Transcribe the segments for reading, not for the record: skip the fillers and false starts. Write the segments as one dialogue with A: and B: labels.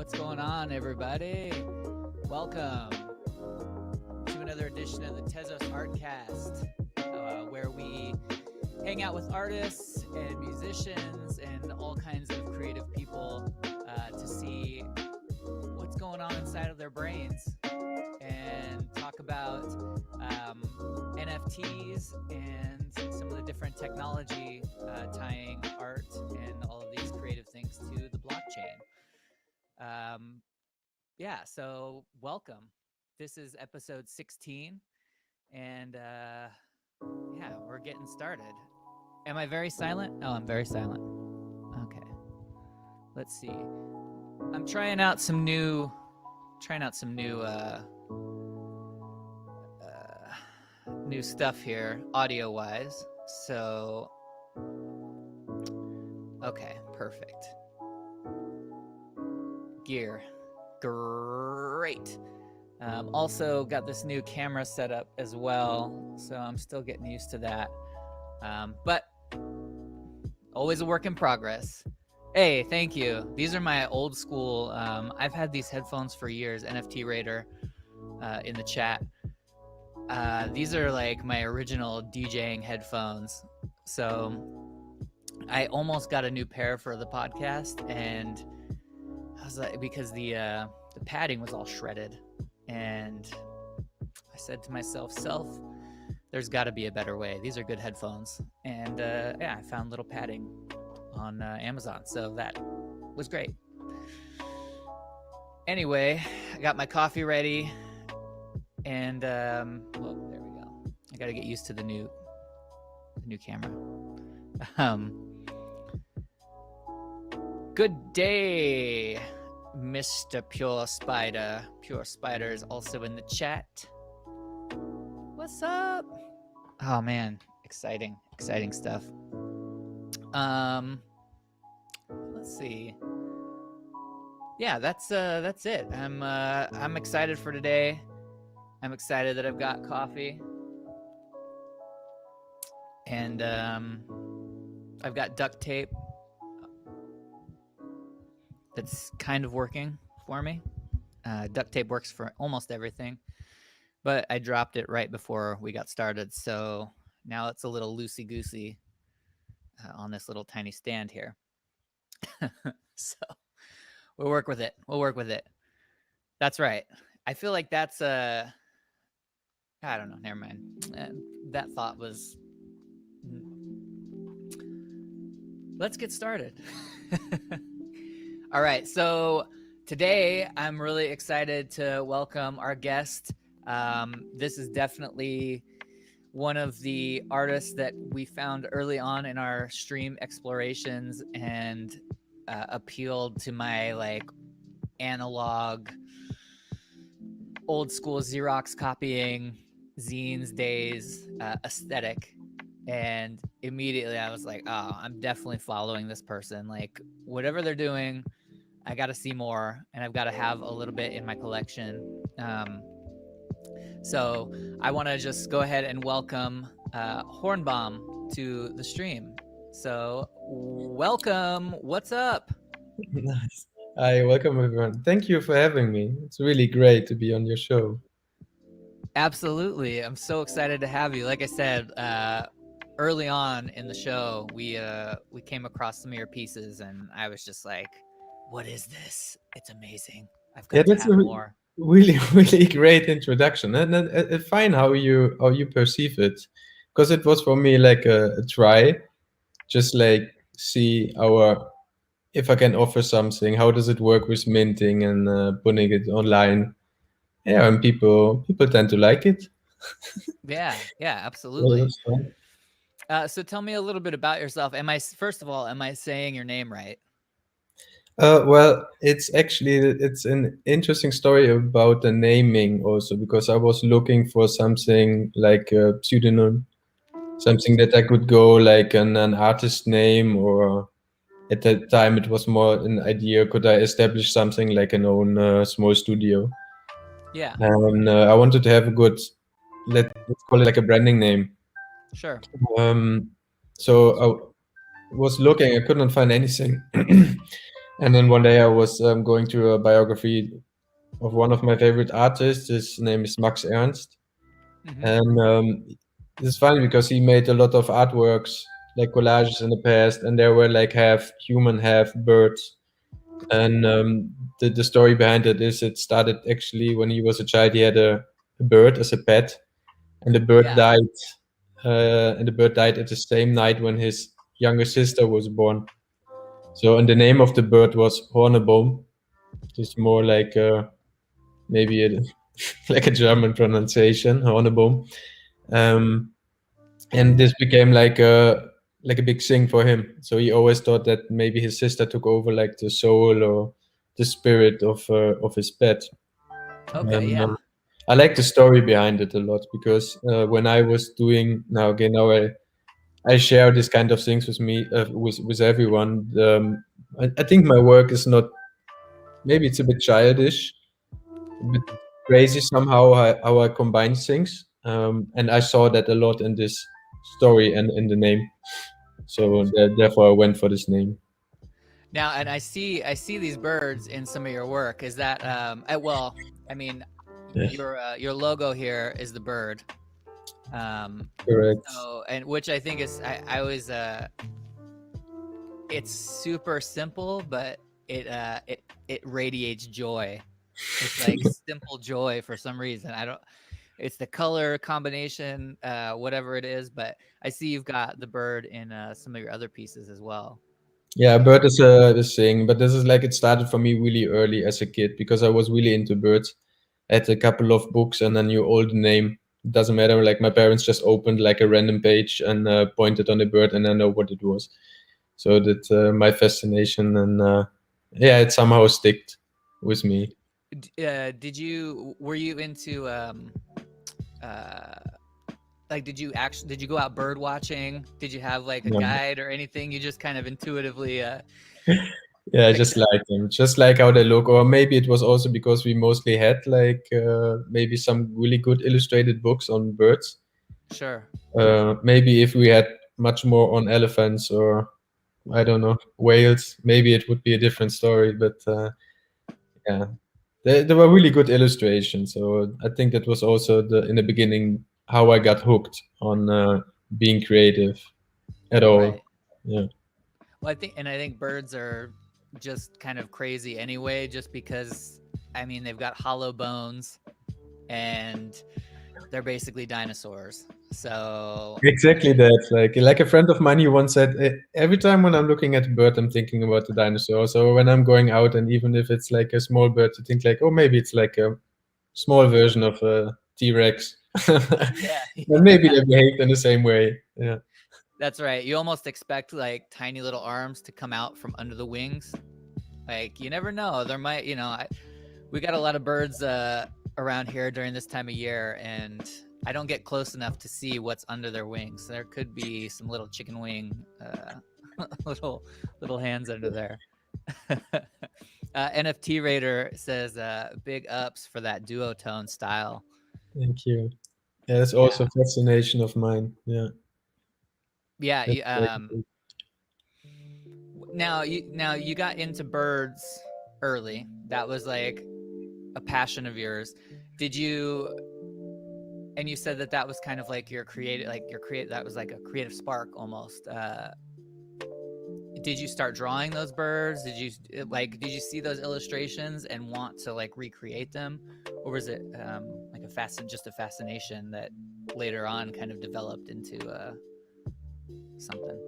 A: What's going on, everybody? Welcome to another edition of the Tezos-Artcast, where we hang out with artists and musicians and all kinds of creative people to see what's going on inside of their brains and talk about NFTs and some of the different technology tying art and all of these creative things to the blockchain. So welcome. This is episode 16, and we're getting started. Am I very silent? Oh, I'm very silent. Okay. Let's see. I'm trying out some new new stuff here, audio-wise. So, okay, perfect. Gear, great. Also got this new camera set up as well, so I'm still getting used to that. But always a work in progress. Hey, thank you. These are my old school. I've had these headphones for years. NFT Raider in the chat. These are like my original DJing headphones. So I almost got a new pair for the podcast, and I was like, because the padding was all shredded, and I said to myself, there's got to be a better way. These are good headphones, and yeah, I found little padding on Amazon, so that was great. Anyway, I got my coffee ready, and well, there we go. I got to get used to the new camera. Good day, Mr. Pure Spider. Pure Spider is also in the chat. What's up? Oh man, exciting stuff. Let's see. Yeah, that's it. I'm excited for today. I'm excited that I've got coffee, and I've got duct tape that's kind of working for me. Duct tape works for almost everything, but I dropped it right before we got started, so now it's a little loosey-goosey on this little tiny stand here. So we'll work with it. That's right. I feel like that's I don't know, never mind. That thought was... Let's get started. All right, so today I'm really excited to welcome our guest. This is definitely one of the artists that we found early on in our stream explorations and appealed to my like analog, old school Xerox copying zines days aesthetic. And immediately I was like, oh, I'm definitely following this person. Like whatever they're doing, I got to see more, and I've got to have a little bit in my collection. So I want to just go ahead and welcome Hornebom to the stream. So welcome. What's up?
B: Nice. Hi, welcome everyone. Thank you for having me. It's really great to be on your show.
A: Absolutely. I'm so excited to have you. Like I said, early on in the show, we came across some of your pieces, and I was just like, what is this? It's amazing. I've got to
B: That's
A: have
B: a
A: more.
B: really great introduction, and fine how you perceive it, because it was for me like a try, just like see if I can offer something. How does it work with minting and putting it online? Yeah, and people tend to like it.
A: Yeah,
B: So
A: absolutely.
B: that's fine.
A: So tell me a little bit about yourself. First of all, am I saying your name right?
B: Well, it's an interesting story about the naming also, because I was looking for something like a pseudonym, something that I could go like an artist name, or at that time it was more an idea, could I establish something like an own small studio?
A: Yeah.
B: And I wanted to have a good, let's call it like a branding name.
A: Sure.
B: So I was looking, I could not find anything. And then one day I was going through a biography of one of my favorite artists. His name is Max Ernst.
A: Mm-hmm.
B: And it's funny because he made a lot of artworks, like collages in the past, and they were like half human, half birds. And the story behind it is it started actually when he was a child. He had a bird as a pet, and the bird
A: Yeah.
B: died. And the bird died at the same night when his younger sister was born. So, and the name of the bird was Hornebom. It's more like maybe like a German pronunciation, Hornebom. And this became like a big thing for him. So he always thought that maybe his sister took over like the soul or the spirit of his pet.
A: Okay.
B: And
A: Yeah.
B: I like the story behind it a lot because when I was doing now I share this kind of things with me with everyone. I think my work is not, maybe it's a bit childish, a bit crazy somehow how I combine things, and I saw that a lot in this story and in the name. So therefore I went for this name.
A: Now, and I see these birds in some of your work. Is that well, I mean,
B: Yes,
A: your logo here is the bird.
B: correct.
A: So, and which I think is I always it's super simple, but it radiates joy. It's like simple joy for some reason. I don't. It's the color combination, whatever it is. But I see you've got the bird in some of your other pieces as well.
B: Yeah, bird is this thing, but this is like it started for me really early as a kid because I was really into birds. I had a couple of books and I knew all the name. It doesn't matter. Like my parents just opened like a random page and pointed on a bird, and I know what it was. So that my fascination and yeah, it somehow sticked with me.
A: Did you were you into uh like did you go out bird watching? Did you have like a
B: Yeah,
A: guide or anything? You just kind of intuitively
B: yeah, I
A: picked
B: just
A: them.
B: like them, just like how they look. Or maybe it was also because we mostly had like maybe some really good illustrated books on birds.
A: Sure.
B: Maybe if we had much more on elephants or I don't know whales, maybe it would be a different story. But yeah, there were really good illustrations. So I think that was also in the beginning how I got hooked on being creative at all.
A: Right.
B: Yeah.
A: Well, I think birds are just kind of crazy anyway, just because I mean they've got hollow bones and they're basically dinosaurs. So
B: Exactly that. Like a friend of mine, he once said, every time when I'm looking at a bird, I'm thinking about the dinosaur. So when I'm going out, and even if it's like a small bird, you think like, oh, maybe it's like a small version of a T-Rex.
A: yeah,
B: And maybe
A: yeah,
B: they behave in the same way. Yeah.
A: that's right. You almost expect like tiny little arms to come out from under the wings. Like you never know. There might, we got a lot of birds around here during this time of year, and I don't get close enough to see what's under their wings. There could be some little chicken wing, little hands under there. NFT Raider says big ups for that duotone style.
B: Thank you. Yeah, that's also
A: Yeah,
B: a fascination of mine. Yeah.
A: yeah.
B: That's very good.
A: Now you got into birds early. That was like a passion of yours. Did you? And you said that that was kind of like that was like a creative spark almost. Did you start drawing those birds? Did you see those illustrations and want to like recreate them, or was it like just a fascination that later on kind of developed into something?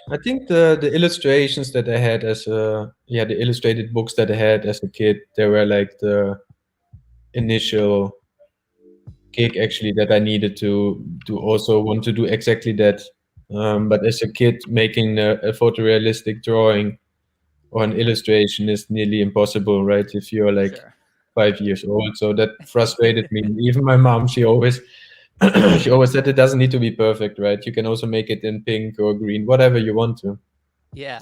B: I think the illustrations that I had as a yeah, the illustrated books that I had as a kid, they were like the initial kick actually that I needed to also want to do exactly that. But as a kid, making a photorealistic drawing or an illustration is nearly impossible, right? If you're like
A: Sure.
B: 5 years old, so that frustrated me. Even my mom, she always she always said it doesn't need to be perfect, right? You can also make it in pink or green, whatever you want to.
A: Yeah.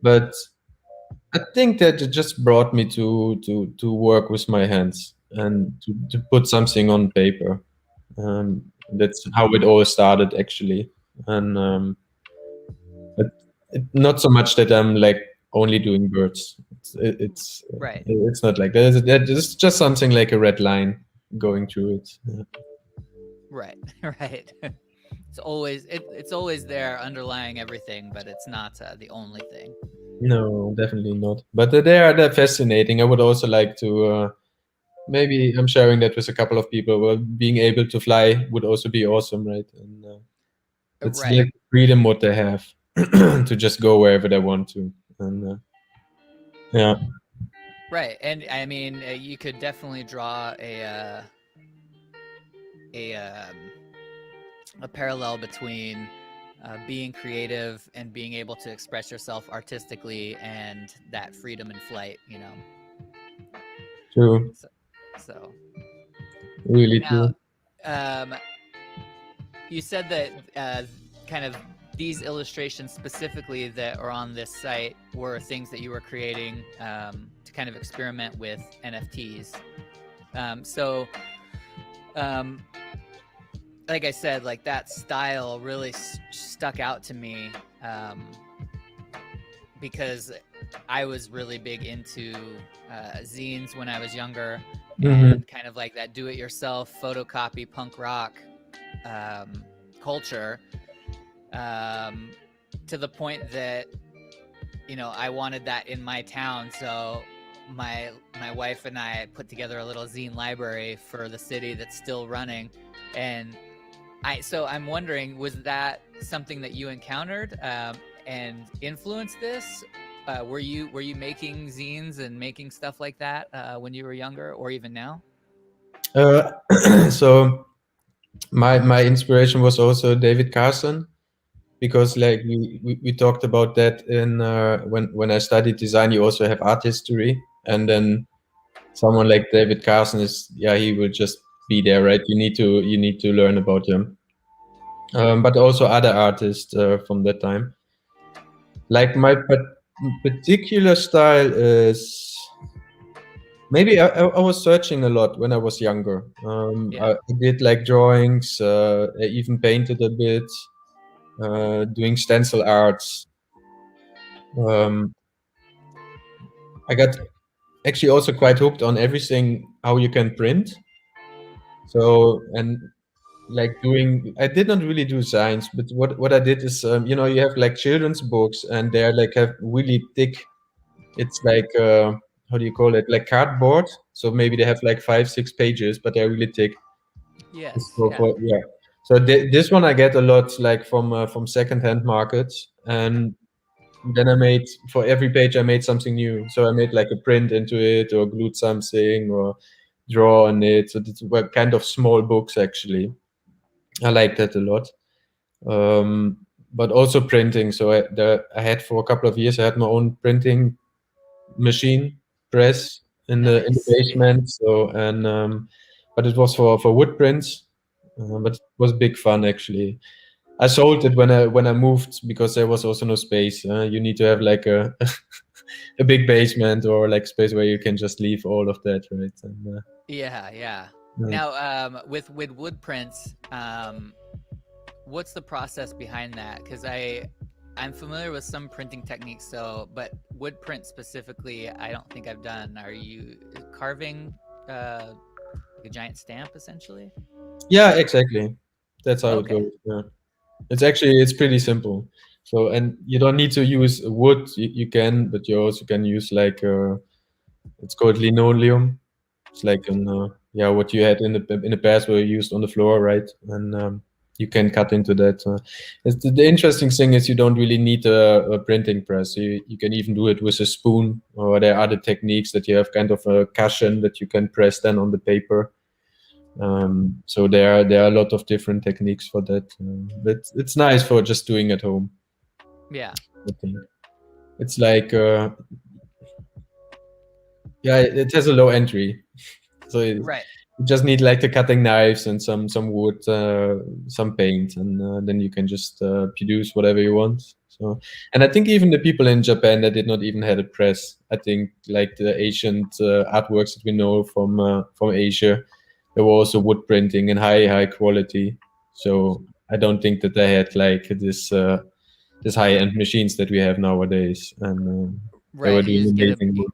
B: But I think that it just brought me to work with my hands and to put something on paper. That's how it all started actually, and but not so much that I'm like only doing birds.
A: Right.
B: It's not like that. There's just something like a red line going through it. Yeah.
A: Right. Right. It's always there underlying everything, but it's not the only thing.
B: No, definitely not. But they're fascinating. I would also like to. Maybe I'm sharing that with a couple of people. Well, being able to fly would also be awesome, right? And it's
A: Right.
B: like freedom what they have to just go wherever they want to. And yeah,
A: Right. And I mean, you could definitely draw a a parallel between being creative and being able to express yourself artistically and that freedom in flight.
B: True.
A: So
B: Really
A: now,
B: true.
A: um, you said that kind of these illustrations specifically that are on this site were things that you were creating to kind of experiment with NFTs. So, like I said, like that style really stuck out to me because I was really big into zines when I was younger, and kind of like that do-it-yourself photocopy punk rock culture, to the point that, you know, I wanted that in my town. So my wife and I put together a little zine library for the city that's still running. And so I'm wondering, was that something that you encountered and influenced this? Were you making zines and making stuff like that when you were younger, or even now?
B: So my inspiration was also David Carson, because like we talked about that in when I studied design. You also have art history, and then someone like David Carson is, yeah, he will just be there, right? You need to learn about him, but also other artists from that time. Like my particular style is, maybe I was searching a lot when I was younger.
A: Yeah.
B: I did like drawings. I even painted a bit, doing stencil arts. Um, I got actually also quite hooked on everything how you can print. So, and like doing, I did not really do science, but what I did is, you know, you have like children's books, and they're like have really thick. It's like how do you call it? Like cardboard. So maybe they have like 5, 6 pages, but they're really thick.
A: Yes.
B: So
A: Yeah.
B: yeah. So this one I get a lot like from secondhand markets, and then I made, for every page I made something new. So I made like a print into it, or glued something, or draw on it. So these were kind of small books actually. I like that a lot. But also printing. So I had for a couple of years I had my own printing machine press in the
A: Nice.
B: basement. So, and but it was for wood prints, but it was big fun actually. I sold it when I moved, because there was also no space. You need to have like a a big basement, or like space where you can just leave all of that, right? And,
A: Yeah. Yeah.
B: yeah.
A: Now, with wood prints, what's the process behind that? Because I'm familiar with some printing techniques, but wood print specifically, I don't think I've done. Are you carving like a giant stamp essentially?
B: Yeah, exactly. That's how it
A: Okay.
B: goes. Yeah. It's pretty simple. So, and you don't need to use wood. You can, but you also can use like it's called linoleum. It's like an yeah, what you had in the past were used on the floor, right? And you can cut into that. It's the interesting thing is you don't really need a printing press. You can even do it with a spoon, or there are other techniques that you have kind of a cushion that you can press then on the paper. So there are a lot of different techniques for that, but it's nice for just doing at home.
A: Yeah.
B: I think it's like yeah, it has a low entry, so
A: Right.
B: you just need like the cutting knives and some wood, some paint, and then you can just produce whatever you want. So, and I think even the people in Japan that did not even have a press, I think like the ancient artworks that we know from Asia, there were also wood printing in high quality. So I don't think that they had like this high end machines that we have nowadays, and they were
A: Right.
B: doing amazing work.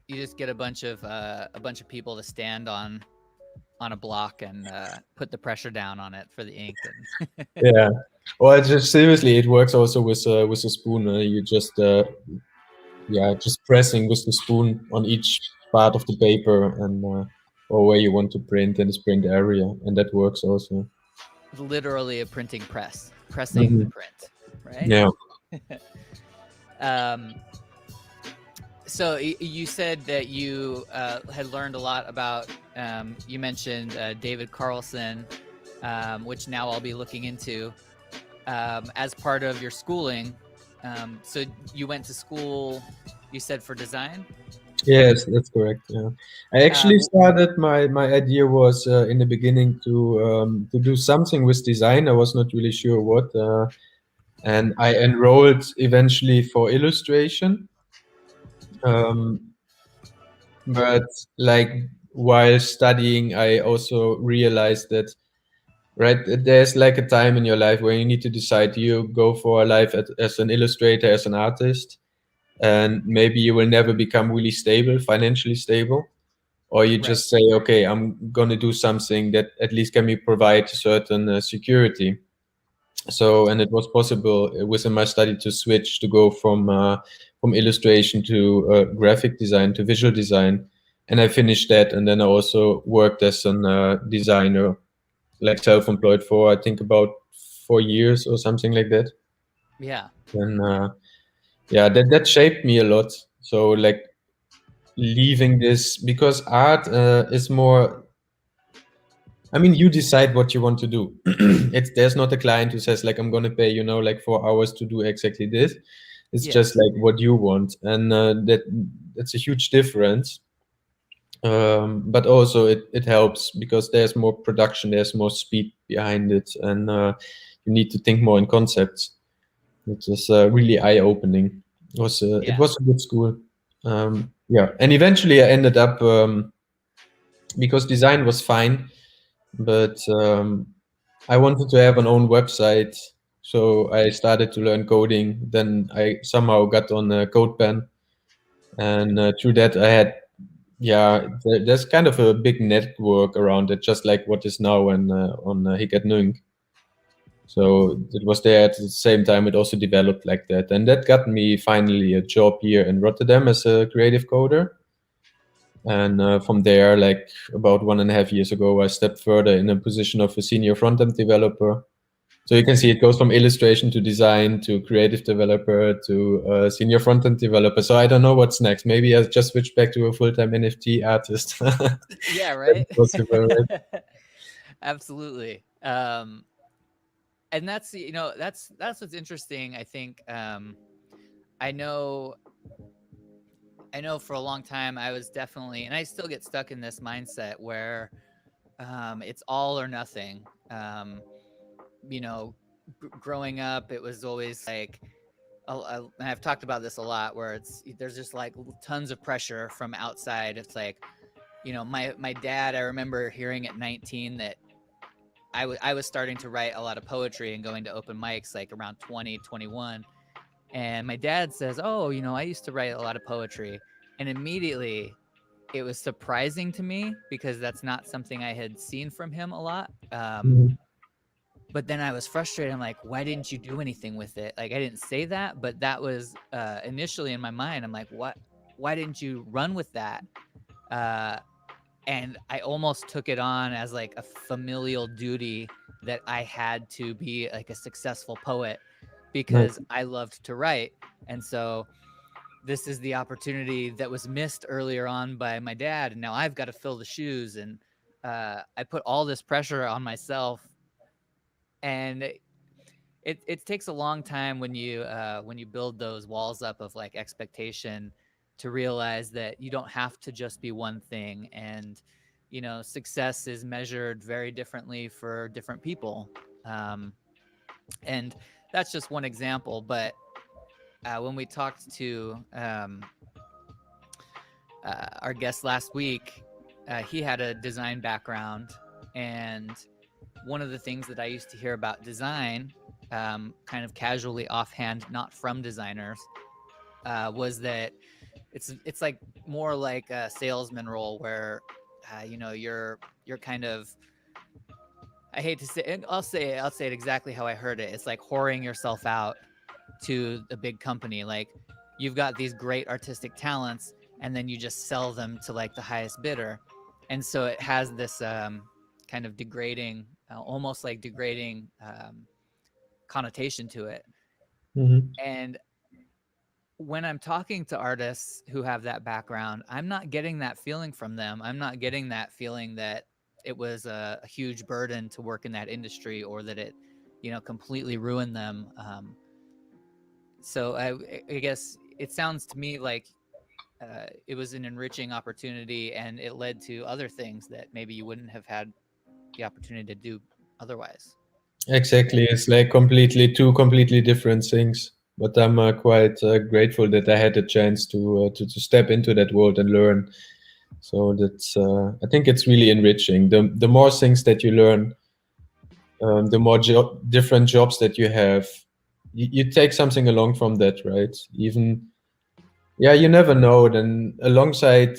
A: You just get a bunch of people to stand on a block and put the pressure down on it for the ink. And
B: Yeah. Well, just seriously, it works also with a spoon. You just yeah, just pressing with the spoon on each part of the paper, and or where you want to print in this print area, and that works also.
A: literally a printing press, pressing the
B: Mhm.
A: print, right?
B: Yeah.
A: um, so you said that you had learned a lot about. You mentioned David Carlson, which now I'll be looking into as part of your schooling. So you went to school, you said, for design?
B: Yes, that's correct. Yeah, I actually
A: Um,
B: started my idea was in the beginning to do something with design. I was not really sure what, and I enrolled eventually for illustration. Um, but like while studying, I also realized that right there's like a time in your life where you need to decide: do you go for a life as an illustrator, as an artist, and maybe you will never become really stable, financially stable, or you
A: right.
B: just say, okay, I'm going to do something that at least can me provide certain security. So, and it was possible within my study to switch to go from illustration to graphic design to visual design, and I finished that, and then I also worked as an designer, like self-employed for I think about 4 years or something like that.
A: Yeah.
B: And yeah, that shaped me a lot. So like leaving this because art is more. I mean, you decide what you want to do. It's there's not a client who says like I'm gonna pay like 4 hours to do exactly this. It's just
A: Yes.
B: like what you want, and that's a huge difference. But also it helps because there's more production, there's more speed behind it, and you need to think more in concepts. It was really eye opening. It
A: Yeah.
B: was a good school. Yeah, and eventually I ended up because design was fine, but I wanted to have an own website, so I started to learn coding. Then I somehow got on CodePen, and through that I had, yeah, there's kind of a big network around it, just like what is now on HORNEBBOM. So it was there at the same time. It also developed like that, and that got me finally a job here in Rotterdam as a creative coder. And from there, like about 1.5 years ago, I stepped further in a position of a senior front-end developer. So you can see it goes from illustration to design to creative developer to senior front-end developer. So I don't know what's next. Maybe I just switch back to a full-time NFT artist.
A: Yeah,
B: That's
A: right.
B: possible, right?
A: Absolutely. And that's that's what's interesting. I think I know I know for a long time I was definitely, and I still get stuck in this mindset where it's all or nothing. You know, growing up, it was always like, and I've talked about this a lot, where there's just like tons of pressure from outside. It's like, my dad. I remember hearing at 19 that I was starting to write a lot of poetry and going to open mics like around 20, 21. And my dad says, "Oh, I used to write a lot of poetry." And immediately it was surprising to me because that's not something I had seen from him a lot.
B: Mhm.
A: But then I was frustrated. I'm like, why didn't you do anything with it? Like, I didn't say that, but that was initially in my mind. I'm like, what? Why didn't you run with that? Uh, and I almost took it on as like a familial duty that I had to be like a successful poet
B: Nice.
A: because I loved to write. And so this is the opportunity that was missed earlier on by my dad, and now I've got to fill the shoes. And I put all this pressure on myself, and it takes a long time when you build those walls up of like expectation to realize that you don't have to just be one thing. And success is measured very differently for different people. um, and that's just one example. But when we talked to our guest last week, he had a design background, and one of the things that I used to hear about design, kind of casually offhand, not from designers, was that it's like more like a salesman role where you're kind of, I hate to say it, I'll say it exactly how I heard it. It's like whoring yourself out to a big company. Like, you've got these great artistic talents, and then you just sell them to like the highest bidder. And so it has this kind of degrading, almost like degrading connotation to it.
B: Mhm.
A: And when I'm talking to artists who have that background, I'm not getting that feeling from them. I'm not getting that feeling that it was a huge burden to work in that industry, or that it, completely ruined them. So I guess it sounds to me like it was an enriching opportunity, and it led to other things that maybe you wouldn't have had the opportunity to do otherwise.
B: Exactly. It's like two completely different things. But I'm quite grateful that I had a chance to step into that world and learn. So that's I think it's really enriching. The more things that you learn, the more different jobs that you have, you take something along from that, right? Even yeah, you never know. Then alongside,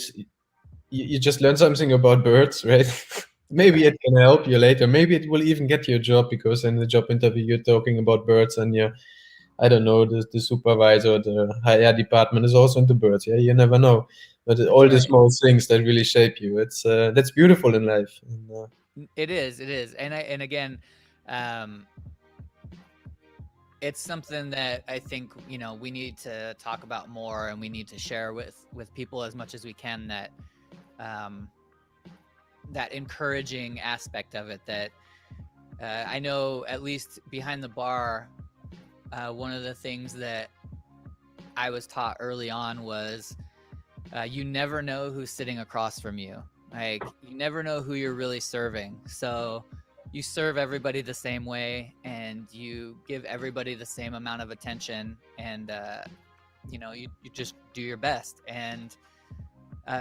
B: you just learn something about birds, right? Maybe
A: Right.
B: it can help you later. Maybe it will even get you a job because in the job interview you're talking about birds and you're, I don't know, the supervisor, the higher department is also into birds. Yeah, you never know. But
A: That's
B: all the
A: right.
B: small things that really shape you. It's that's beautiful in life. And,
A: It is. It is. And again, um, it's something that I think, you know, we need to talk about more, and we need to share with people as much as we can, that um, that encouraging aspect of it. That I know, at least behind the bar, one of the things that I was taught early on was you never know who's sitting across from you. Like, you never know who you're really serving. So you serve everybody the same way, and you give everybody the same amount of attention, and you know, you just do your best. And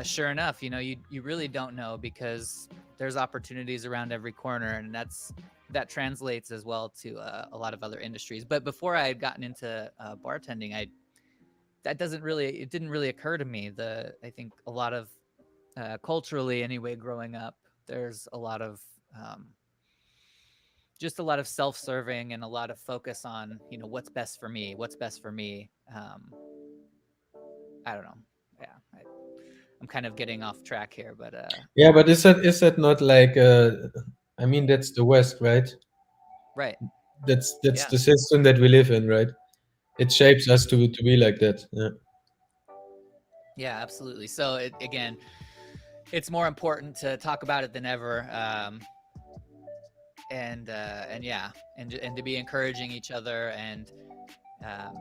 A: sure enough, you know, you really don't know, because there's opportunities around every corner, and that translates as well to a lot of other industries. But before I had gotten into bartending, it didn't really occur to me. I think a lot of culturally anyway, growing up, there's a lot of um, just a lot of self-serving, and a lot of focus on, you know, what's best for me, what's best for me. I don't know. Yeah, I'm kind of getting off track here, but
B: yeah, but is that not like? I mean, that's the West, right?
A: right.
B: That's
A: Yeah.
B: the system that we live in, right? It shapes us to be like that. Yeah.
A: Yeah, absolutely. So again, it's more important to talk about it than ever. And yeah, and to be encouraging each other, um,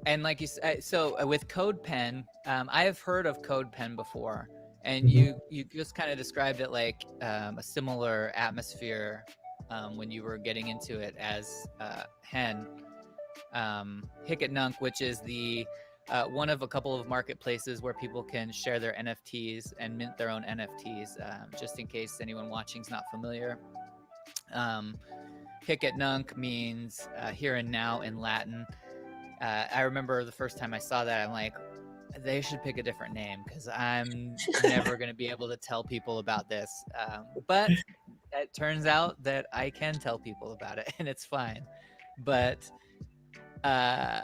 A: and like you said, so with CodePen, I have heard of CodePen before, and
B: Mhm.
A: you just kind of described it like a similar atmosphere when you were getting into it as Hen. Hicket which is the one of a couple of marketplaces where people can share their NFTs and mint their own NFTs. Just in case anyone watching is not familiar, um, Hicket means here and now in Latin. I remember the first time I saw that, I'm like, they should pick a different name, because I'm never going to be able to tell people about this. But it turns out that I can tell people about it, and it's fine. But uh,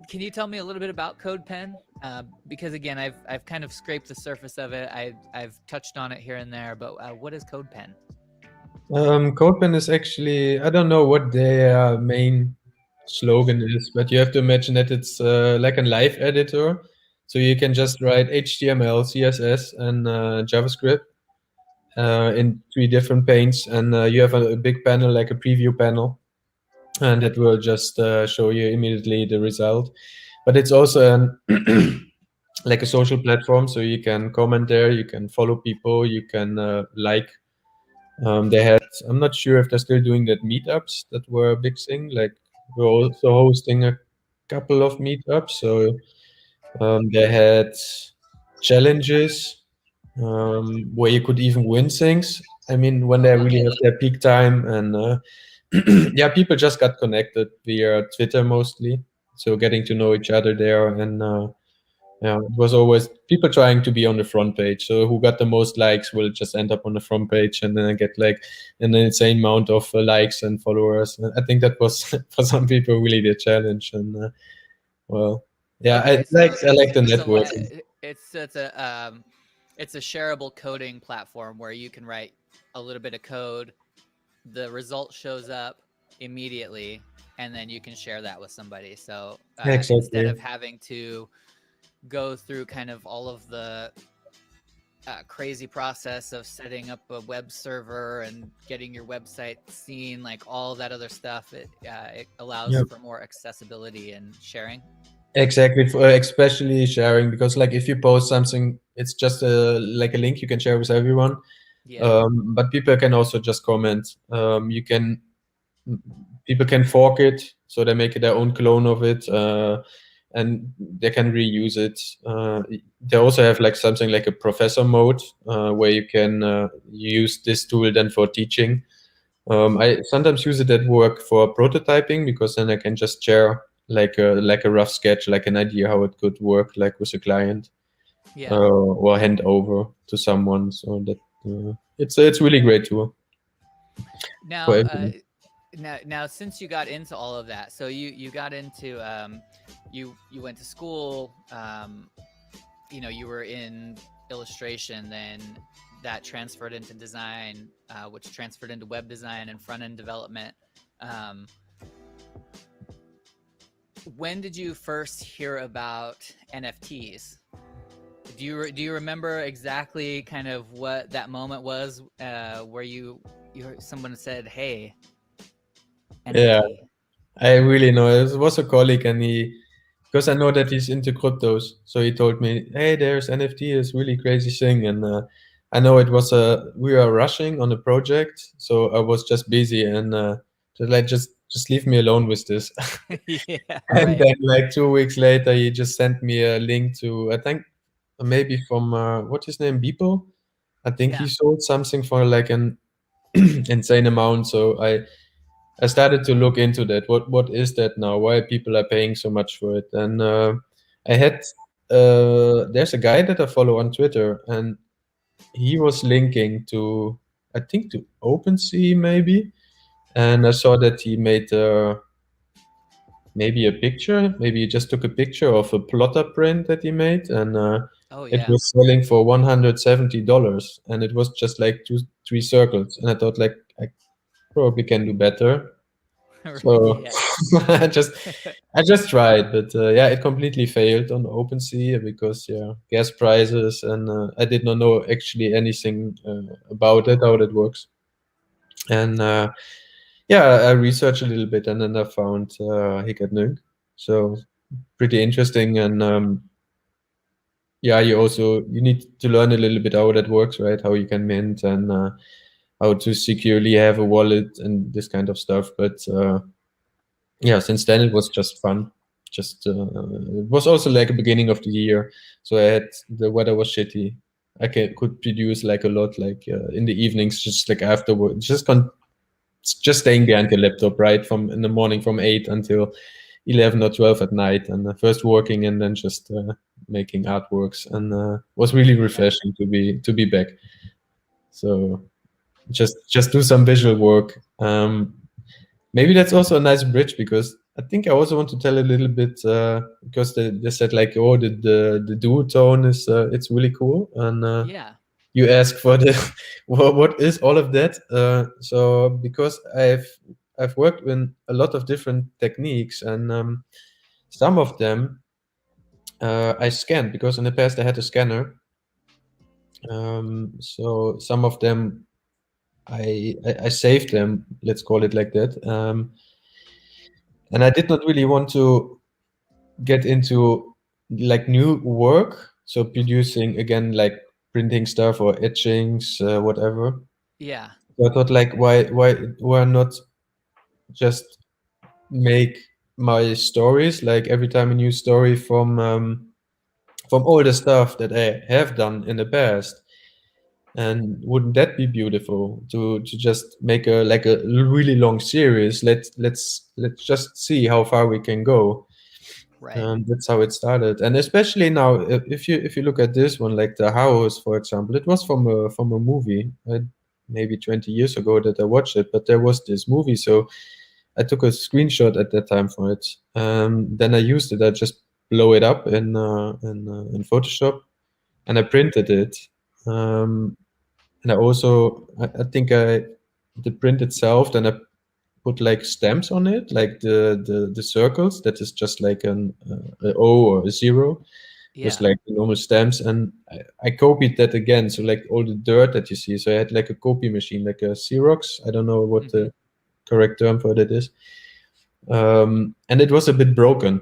A: can you tell me a little bit about CodePen? Because again, I've kind of scraped the surface of it. I've touched on it here and there, but what is CodePen?
B: CodePen is actually, I don't know what their main slogan is, but you have to imagine that it's like a live editor. So you can just write HTML, CSS, and JavaScript in 3 different panes, and you have a big panel, like a preview panel, and it will just show you immediately the result. But it's also like a social platform, so you can comment there, you can follow people, you can like. They had, I'm not sure if they're still doing that meetups that were a big thing. Like we're also hosting a couple of meetups. So they had challenges where you could even win things. I mean, when
A: Oh
B: they
A: wow.
B: really have their peak time, and yeah, people just got connected via Twitter mostly. So getting to know each other there, and yeah, it was always people trying to be on the front page. So who got the most likes will just end up on the front page, and then I get like an insane amount of likes and followers. And I think that was for some people really the challenge. And well, yeah, I
A: Okay,
B: like
A: so
B: I like the
A: it's a
B: networking.
A: it's a shareable coding platform where you can write a little bit of code, the result shows up immediately, and then you can share that with somebody. So instead
B: Exactly.
A: of having to go through kind of all of the crazy process of setting up a web server and getting your website seen, like all that other stuff, it allows
B: Yep.
A: for more accessibility and sharing.
B: Exactly, for, especially sharing, because like if you post something, it's just like a link you can share with everyone.
A: Yeah.
B: But people can also just comment. You can People can fork it, so they make their own clone of it, and they can reuse it. They also have like something like a professor mode, where you can use this tool then for teaching. I sometimes use it at work for prototyping, because then I can just share like a rough sketch, like an idea how it could work, like with a client,
A: Yeah.
B: or hand over to someone. So that it's really great tool for
A: Now,
B: everyone.
A: now, since you got into all of that, so you got into you went to school. You were in illustration, then that transferred into design, which transferred into web design and front end development. Um, when did you first hear about NFTs? Do you remember exactly kind of what that moment was, where someone said, "Hey,
B: Yeah,
A: NFT"?
B: I really know. It was a colleague, and because I know that he's into cryptos, so he told me, "Hey, there's NFT, this really crazy thing." And I know it was we were rushing on a project, so I was just busy, and like just leave me alone with this.
A: Yeah,
B: And
A: right.
B: then like 2 weeks later, he just sent me a link to, I think maybe from what's his name, Beeple. I think he
A: Yeah.
B: sold something for like an insane amount. So I started to look into that. What is that now? Why people are paying so much for it? And I had there's a guy that I follow on Twitter, and he was linking to, I think, to OpenSea maybe, and I saw that he made maybe a picture. Maybe he just took a picture of a plotter print that he made, and
A: Oh
B: it
A: yeah.
B: was selling for $170, and it was just like three circles. And I thought, like, I probably can do better. So
A: Yeah.
B: I just I just tried, but yeah, it completely failed on OpenSea because yeah, gas prices, and I did not know actually anything about it, how that works. And yeah, I researched a little bit, and then I found HORNEBBOM. So pretty interesting, and yeah, you need to learn a little bit how that works, right? How you can mint, and how to securely have a wallet and this kind of stuff. But yeah, since then it was just fun. Just it was also like a beginning of the year, so the weather was shitty. Could produce like a lot, like in the evenings, just like afterward, just staying behind the laptop, right, from in the morning from 8 until 11 or 12 at night, and first working and then just making artworks, and was really
A: Yeah.
B: refreshing to be back. So just do some visual work. Maybe that's also a nice bridge, because I think I also want to tell a little bit, because they said like, oh, the duotone is it's really cool, and
A: Yeah.
B: you ask for the what is all of that. So because I've worked in a lot of different techniques, and some of them I scanned, because in the past I had a scanner. So some of them I saved them, let's call it like that. And I did not really want to get into like new work, so producing again, like printing stuff or etchings, whatever.
A: Yeah.
B: So I thought, like, why not just make my stories, like every time a new story from all the stuff that I have done in the past. And wouldn't that be beautiful to just make a like a really long series? Let's just see how far we can go.
A: Right.
B: That's how it started. And especially now, if you look at this one, like the house, for example, it was from a movie, maybe 20 years ago that I watched it. But there was this movie, so I took a screenshot at that time for it. Then I used it. I just blow it up in Photoshop, and I printed it. Um, and I think the print itself, then I put like stamps on it, like the circles. That is just like a O or a zero, with
A: Yeah.
B: like the normal stamps. And I copied that again. So like all the dirt that you see. So I had like a copy machine, like a Xerox. I don't know what
A: Hmm.
B: the correct term for that is. And it was a bit broken.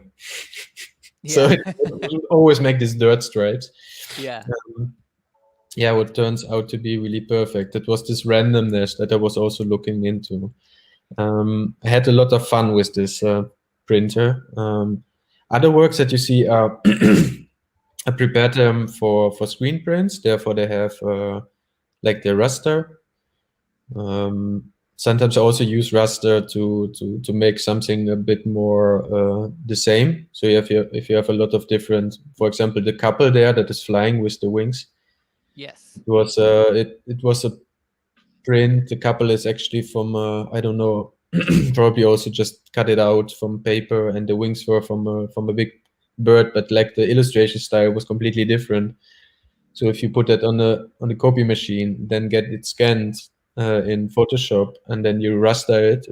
B: So
A: Yeah.
B: it would always make these dirt stripes.
A: Yeah.
B: Um, yeah, what turns out to be really perfect. It was this randomness that I was also looking into. I had a lot of fun with this printer. Other works that you see are I prepared them for screen prints. Therefore, they have like the raster. Sometimes I also use raster to make something a bit more the same. So if you have a lot of different, for example, the couple there that is flying with the wings,
A: Yes.
B: it was a print. The couple is actually from I don't know, probably also just cut it out from paper, and the wings were from a big bird, but like the illustration style was completely different. So if you put that on a copy machine, then get it scanned in Photoshop, and then you raster it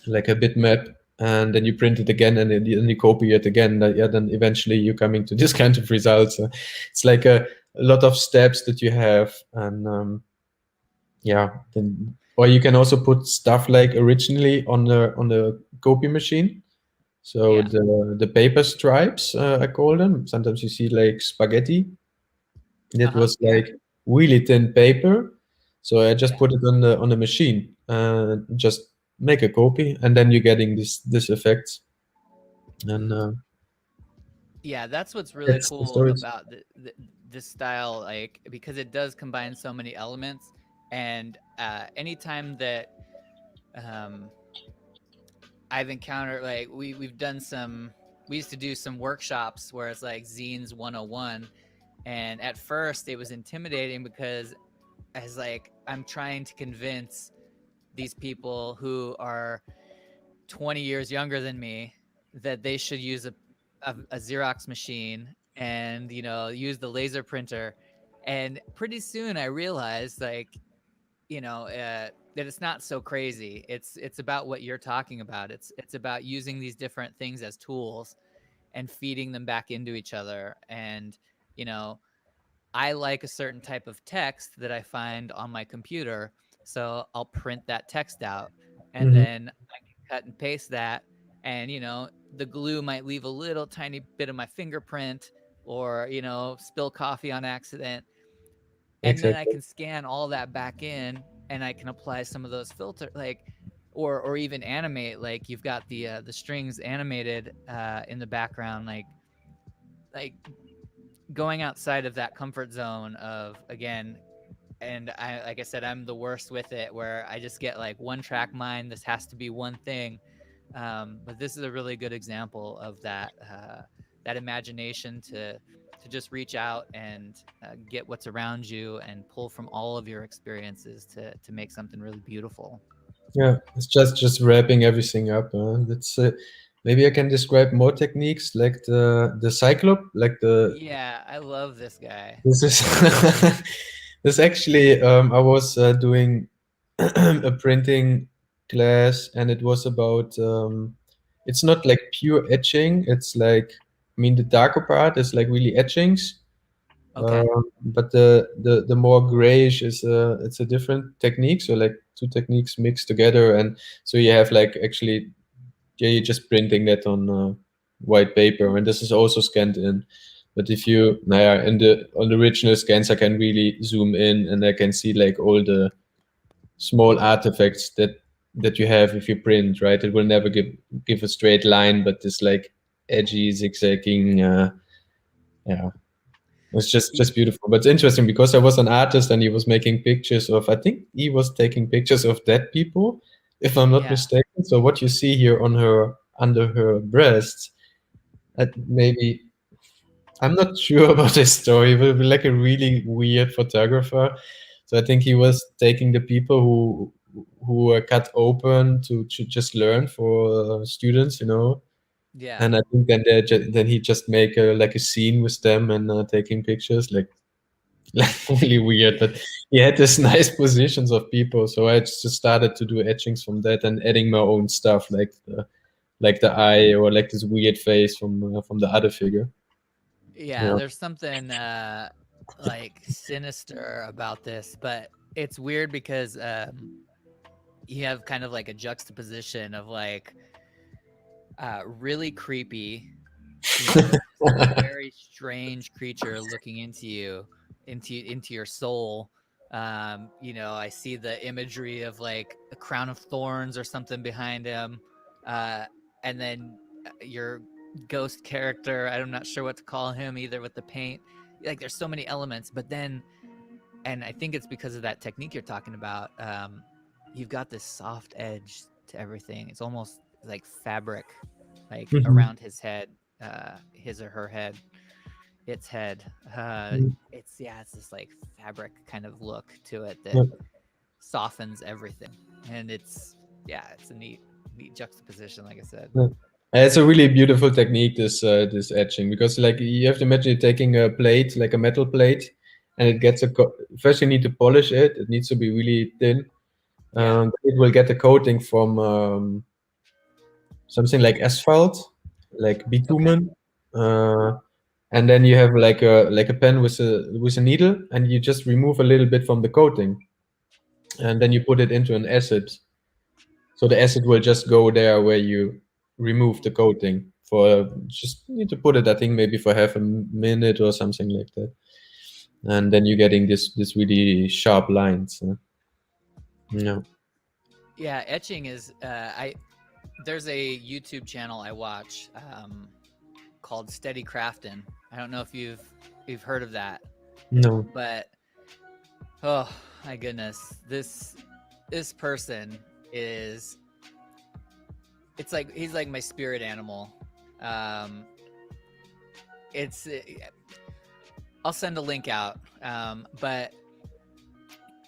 B: like a bitmap, and then you print it again, and then you copy it again. Yeah, then eventually you're coming to this kind of results. It's like a lot of steps that you have, and yeah, then, or you can also put stuff like originally on the copy machine. So
A: Yeah.
B: the paper stripes, I call them. Sometimes you see like spaghetti. That
A: Uh-huh.
B: was
A: Yeah.
B: like really thin paper. So I just
A: Yeah.
B: put it on the machine, just make a copy, and then you're getting this effect. And
A: Yeah, that's what's really
B: that's the
A: cool
B: stories.
A: about this style, like because it does combine so many elements. And anytime that um, I've encountered, like we've done some, we used to do some workshops where it's like zines 101, and at first it was intimidating because as like I'm trying to convince these people who are 20 years younger than me that they should use a Xerox machine and use the laser printer. And pretty soon I realized, like, that it's not so crazy. It's about what you're talking about. It's about using these different things as tools and feeding them back into each other. And you know I like a certain type of text that I find on my computer, so I'll print that text out, and
B: Hmm.
A: then I can cut and paste that. And the glue might leave a little tiny bit of my fingerprint, or spill coffee on accident, and then I
B: Exactly.
A: can scan all that back in, and I can apply some of those filter, like, or even animate, like you've got the strings animated in the background, like going outside of that comfort zone of, again, and I, like I said, I'm the worst with it, where I just get like one track mind. This has to be one thing. But this is a really good example of that imagination to just reach out and get what's around you and pull from all of your experiences to make something really beautiful.
B: Yeah, it's just wrapping everything up. That's maybe I can describe more techniques like the cyclop, like the
A: Yeah, I love this guy.
B: this is this actually I was doing a printing class, and it was about it's not like pure etching. It's like, I mean, the darker part is like really etchings,
A: Okay.
B: but the more grayish is it's a different technique. So like two techniques mixed together, and so you have like actually, yeah, you're just printing that on white paper, and this is also scanned in. But if you, in the on the original scans, I can really zoom in, and I can see like all the small artifacts that you have if you print. Right, it will never give a straight line, but this like edgy, zigzagging. Yeah, it's just beautiful. But it's interesting because I was an artist, and he was making pictures of. I think he was taking pictures of dead people, if I'm not
A: Yeah.
B: mistaken. So what you see here on her under her breast, maybe I'm not sure about this story, but like a really weird photographer. So I think he was taking the people who were cut open to just learn for students,
A: Yeah.
B: and I think then he just make like a scene with them, and taking pictures like really weird. But he had this nice positions of people, so I just started to do etchings from that and adding my own stuff, like the eye, or like this weird face from the other figure.
A: Yeah,
B: Yeah.
A: there's something like sinister about this, but it's weird because you have kind of like a juxtaposition of like really creepy Just like a very strange creature looking into your soul. I see the imagery of like a crown of thorns or something behind him, uh, and then your ghost character. I'm not sure what to call him either with the paint. Like, there's so many elements, but then, and I think it's because of that technique you're talking about. You've got this soft edge to everything. It's almost like fabric, like
B: Mhm.
A: around his head, his or her head, its head.
B: Mm.
A: It's this like fabric kind of look to it that
B: Yeah.
A: softens everything, and it's a neat juxtaposition, like I said.
B: Yeah. It's a really beautiful technique, this etching, because like you have to imagine you're taking a plate, like a metal plate, and it gets first you need to polish it. It needs to be really thin.
A: Yeah.
B: It will get a coating from something like asphalt, like
A: Okay.
B: bitumen, uh, and then you have like a pen with a needle, and you just remove a little bit from the coating, and then you put it into an acid. So the acid will just go there where you remove the coating for just need to put it, I think maybe for half a minute or something like that. And then you're getting this really sharp lines. Yeah.
A: Yeah, etching is I there's a YouTube channel I watch called Steady Craftin'. I don't know if you've heard of that,
B: No.
A: but oh my goodness, this person is it's like he's like my spirit animal. Um, it's I'll send a link out, but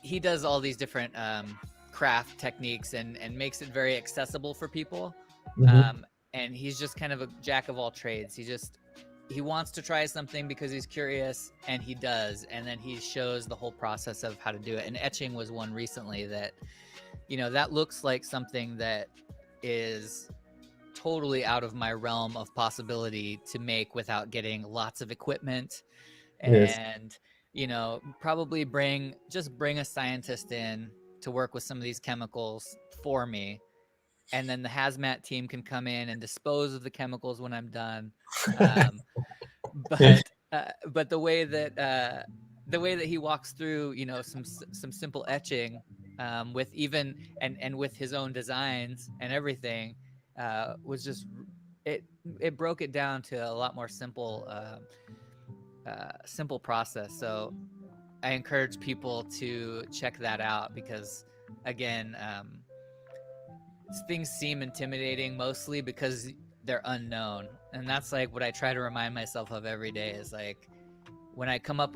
A: he does all these different craft techniques and makes it very accessible for people.
B: Hmm.
A: And he's just kind of a jack of all trades. He wants to try something because he's curious, and he does, and then he shows the whole process of how to do it. And etching was one recently that that looks like something that is totally out of my realm of possibility to make without getting lots of equipment,
B: Yes.
A: and probably bring a scientist in to work with some of these chemicals for me, and then the hazmat team can come in and dispose of the chemicals when I'm done. um,
B: Yeah.
A: but the way that he walks through some simple etching, with even and with his own designs and everything, was just it it broke it down to a lot more simple process. So I encourage people to check that out because, again, things seem intimidating mostly because they're unknown, and that's like what I try to remind myself of every day. Is like when I come up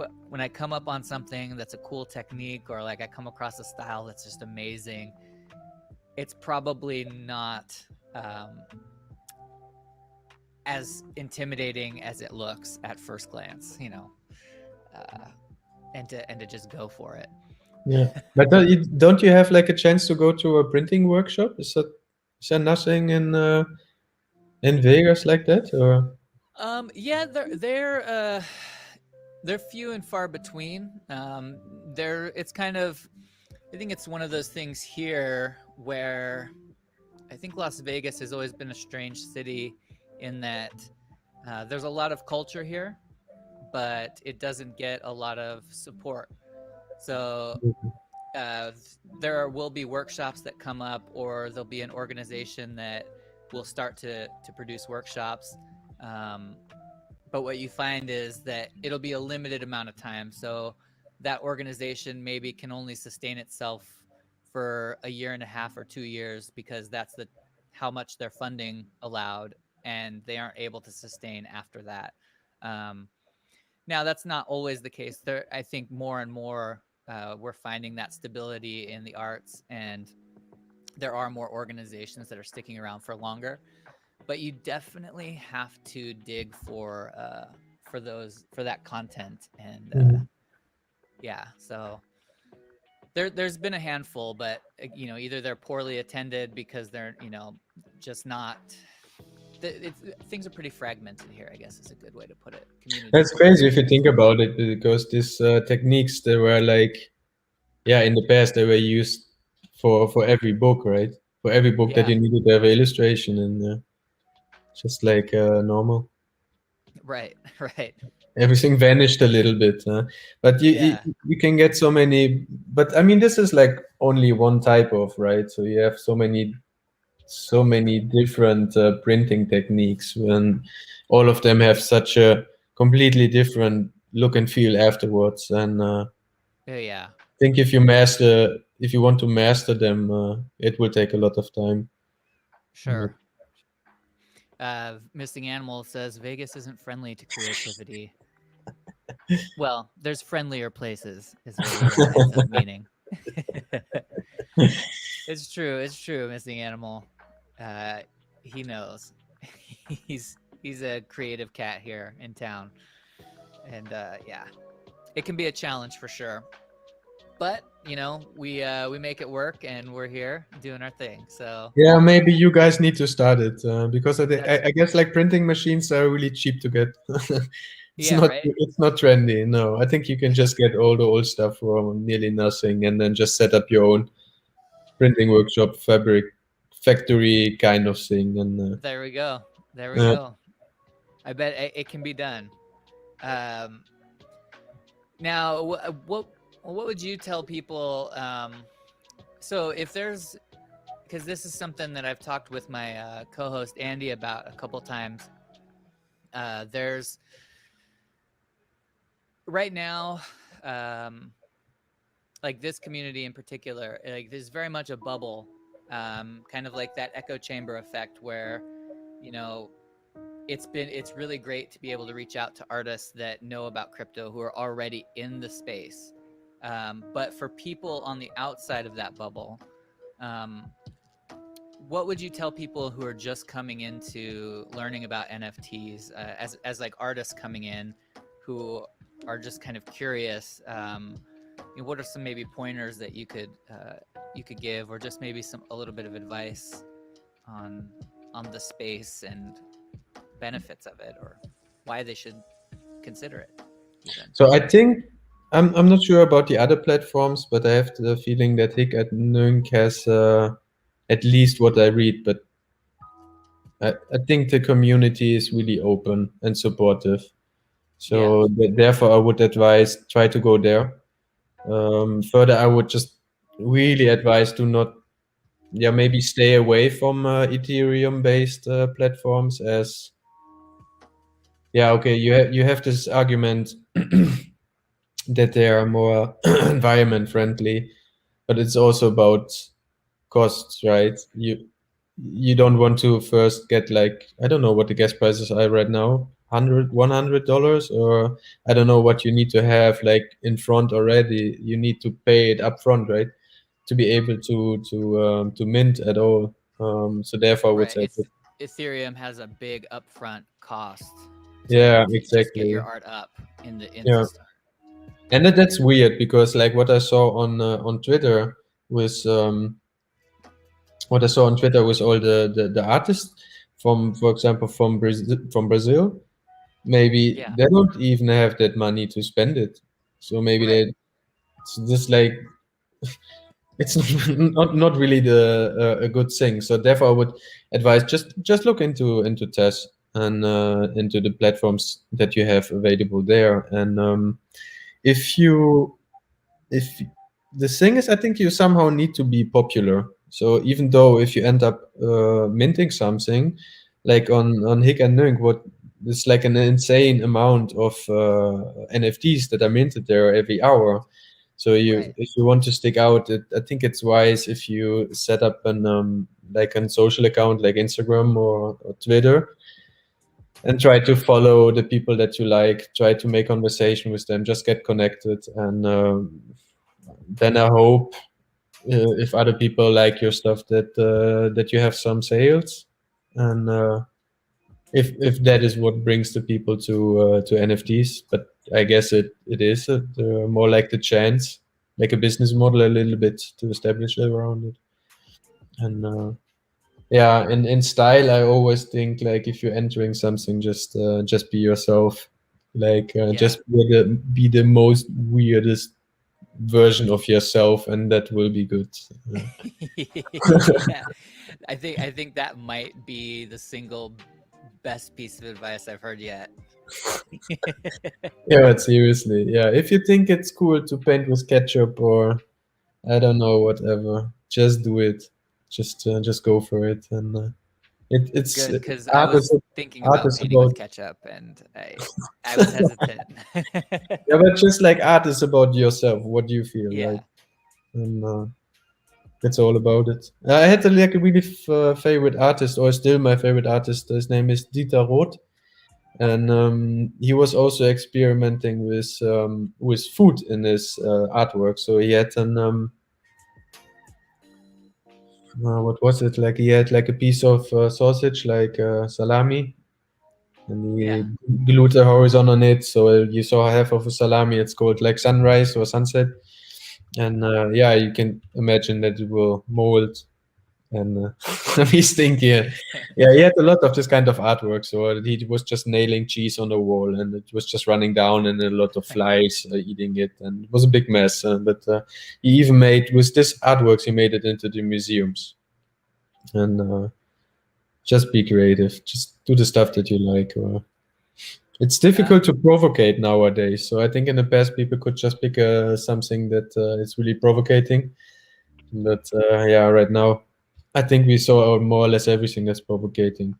A: on something that's a cool technique, or like I come across a style that's just amazing, it's probably not um, as intimidating as it looks at first glance, uh, and to just go for it.
B: Yeah. But don't you have like a chance to go to a printing workshop? Is there nothing in Vegas like that? Or
A: Yeah, they're few and far between. It's kind of, I think it's one of those things here where I think Las Vegas has always been a strange city in that there's a lot of culture here, but it doesn't get a lot of support. So uh, there will be workshops that come up, or there'll be an organization that will start to produce workshops. Um, but what you find is that it'll be a limited amount of time. So that organization maybe can only sustain itself for a year and a half or 2 years, because that's the how much their funding allowed, and they aren't able to sustain after that. Um, Now that's not always the case. I think more and more we're finding that stability in the arts, and there are more organizations that are sticking around for longer. But you definitely have to dig for that content, and
B: Mhm.
A: yeah. So there's been a handful, but either they're poorly attended because they're just not. Things are pretty fragmented here, I guess is a good way to put it. Communities
B: That's
A: are pretty
B: crazy if you think
A: fragmented.
B: about it, because these techniques they were like, yeah, in the past they were used for every book, right? For every book that
A: Yeah.
B: you needed to have an illustration and just like normal.
A: Right. Right.
B: Everything vanished a little bit. But
A: Yeah.
B: you can get so many. But I mean, this is like only one type of, right? So you have so many different printing techniques, and all of them have such a completely different look and feel afterwards. And
A: Yeah.
B: I think if you want to master them, it will take a lot of time.
A: Sure. Missing Animal says Vegas isn't friendly to creativity. Well, there's friendlier places, is what he ends up meaning. It's true. It's true. Missing Animal. Uh, he knows. He's a creative cat here in town, and yeah, it can be a challenge for sure. But we make it work, and we're here doing our thing. So
B: Yeah, maybe you guys need to start it because
A: that's
B: I guess like printing machines are really cheap to get.
A: yeah, right.
B: It's not trendy. No, I think you can just get all the old stuff for nearly nothing, and then just set up your own printing workshop, fabric factory kind of thing. And
A: There we go. There we
B: uh,
A: go. I bet it can be done. Um, now, what would you tell people? So if there's because this is something that I've talked with my co-host Andy about a couple times. There's right now, like this community in particular, like there's very much a bubble, kind of like that echo chamber effect where, you know, it's really great to be able to reach out to artists that know about crypto who are already in the space. But for people on the outside of that bubble, um, what would you tell people who are just coming into learning about NFTs as like artists coming in who are just kind of curious? What are some maybe pointers that you could give, or just maybe a little bit of advice on the space and benefits of it, or why they should consider it even?
B: so I think I'm not sure about the other platforms, but I have the feeling that HIC@NUNC has at least what I read. But I think the community is really open and supportive. So therefore, I would advise try to go there. Further, I would just really advise to not, maybe stay away from Ethereum-based platforms, as okay, you have this argument that they are more environment friendly, but it's also about costs, right? You don't want to first get, like, I don't know what the gas prices are right now, $100, or I don't know what you need to have like in front already. You need to pay it up front, right, to be able to mint at all. So therefore, I would
A: Right.
B: say,
A: Ethereum has a big upfront cost
B: yeah,
A: to just get your
B: exactly.
A: art up in
B: Yeah,
A: the start.
B: and that's weird because like what I saw on Twitter was what I saw on Twitter was all the artists from, for example, from Brazil. Maybe
A: Yeah.
B: they don't even have that money to spend it. So maybe
A: Right.
B: it's just like it's not really a good thing. So therefore, I would advise just look into Tez and into the platforms that you have available there. And if you if the thing is, I think you somehow need to be popular. So even though if you end up minting something, like on HIC@NUNC, what is like an insane amount of NFTs that are minted there every hour. So
A: Right.
B: if you want to stick out, I think it's wise if you set up an like a social account like Instagram or Twitter, and try to follow the people that you like. Try to make conversation with them. Just get connected, and then I hope if other people like your stuff that you have some sales, and if that is what brings the people to NFTs. But I guess it is more like the chance, like a business model a little bit to establish around it. And yeah, in style, I always think like if you're entering something, just be yourself, like
A: Yeah.
B: just be the most weirdest version of yourself, and that will be good.
A: Yeah. I think that might be the single best piece of advice I've heard yet.
B: Yeah, but seriously, yeah. If you think it's cool to paint with ketchup or I don't know, whatever, just do it. Just go for it. And it's
A: Good, because I
B: art
A: was
B: is
A: thinking
B: art
A: about
B: is
A: painting with
B: about
A: ketchup, and I was hesitant.
B: yeah, but just like art is about yourself. What do you feel
A: Yeah.
B: like? And it's all about it. I had like a really favorite artist, or still my favorite artist. His name is Dieter Roth, and he was also experimenting with food in his artwork. So he had an what was it like? He had like a piece of sausage, like salami, and he
A: Yeah.
B: glued a horizon on it. So you saw half of a salami. It's called like sunrise or sunset, and yeah, you can imagine that it will mold. And he's thinking, yeah, he had a lot of this kind of artwork. So he was just nailing cheese on the wall, and it was just running down, and a lot of flies eating it, and it was a big mess. But he even made with this artworks, he made it into the museums. And just be creative, just do the stuff that you like. It's difficult to provocate nowadays. So I think in the past people could just pick something that is really provocating. But yeah, right now I think we saw more or less everything that's provocating.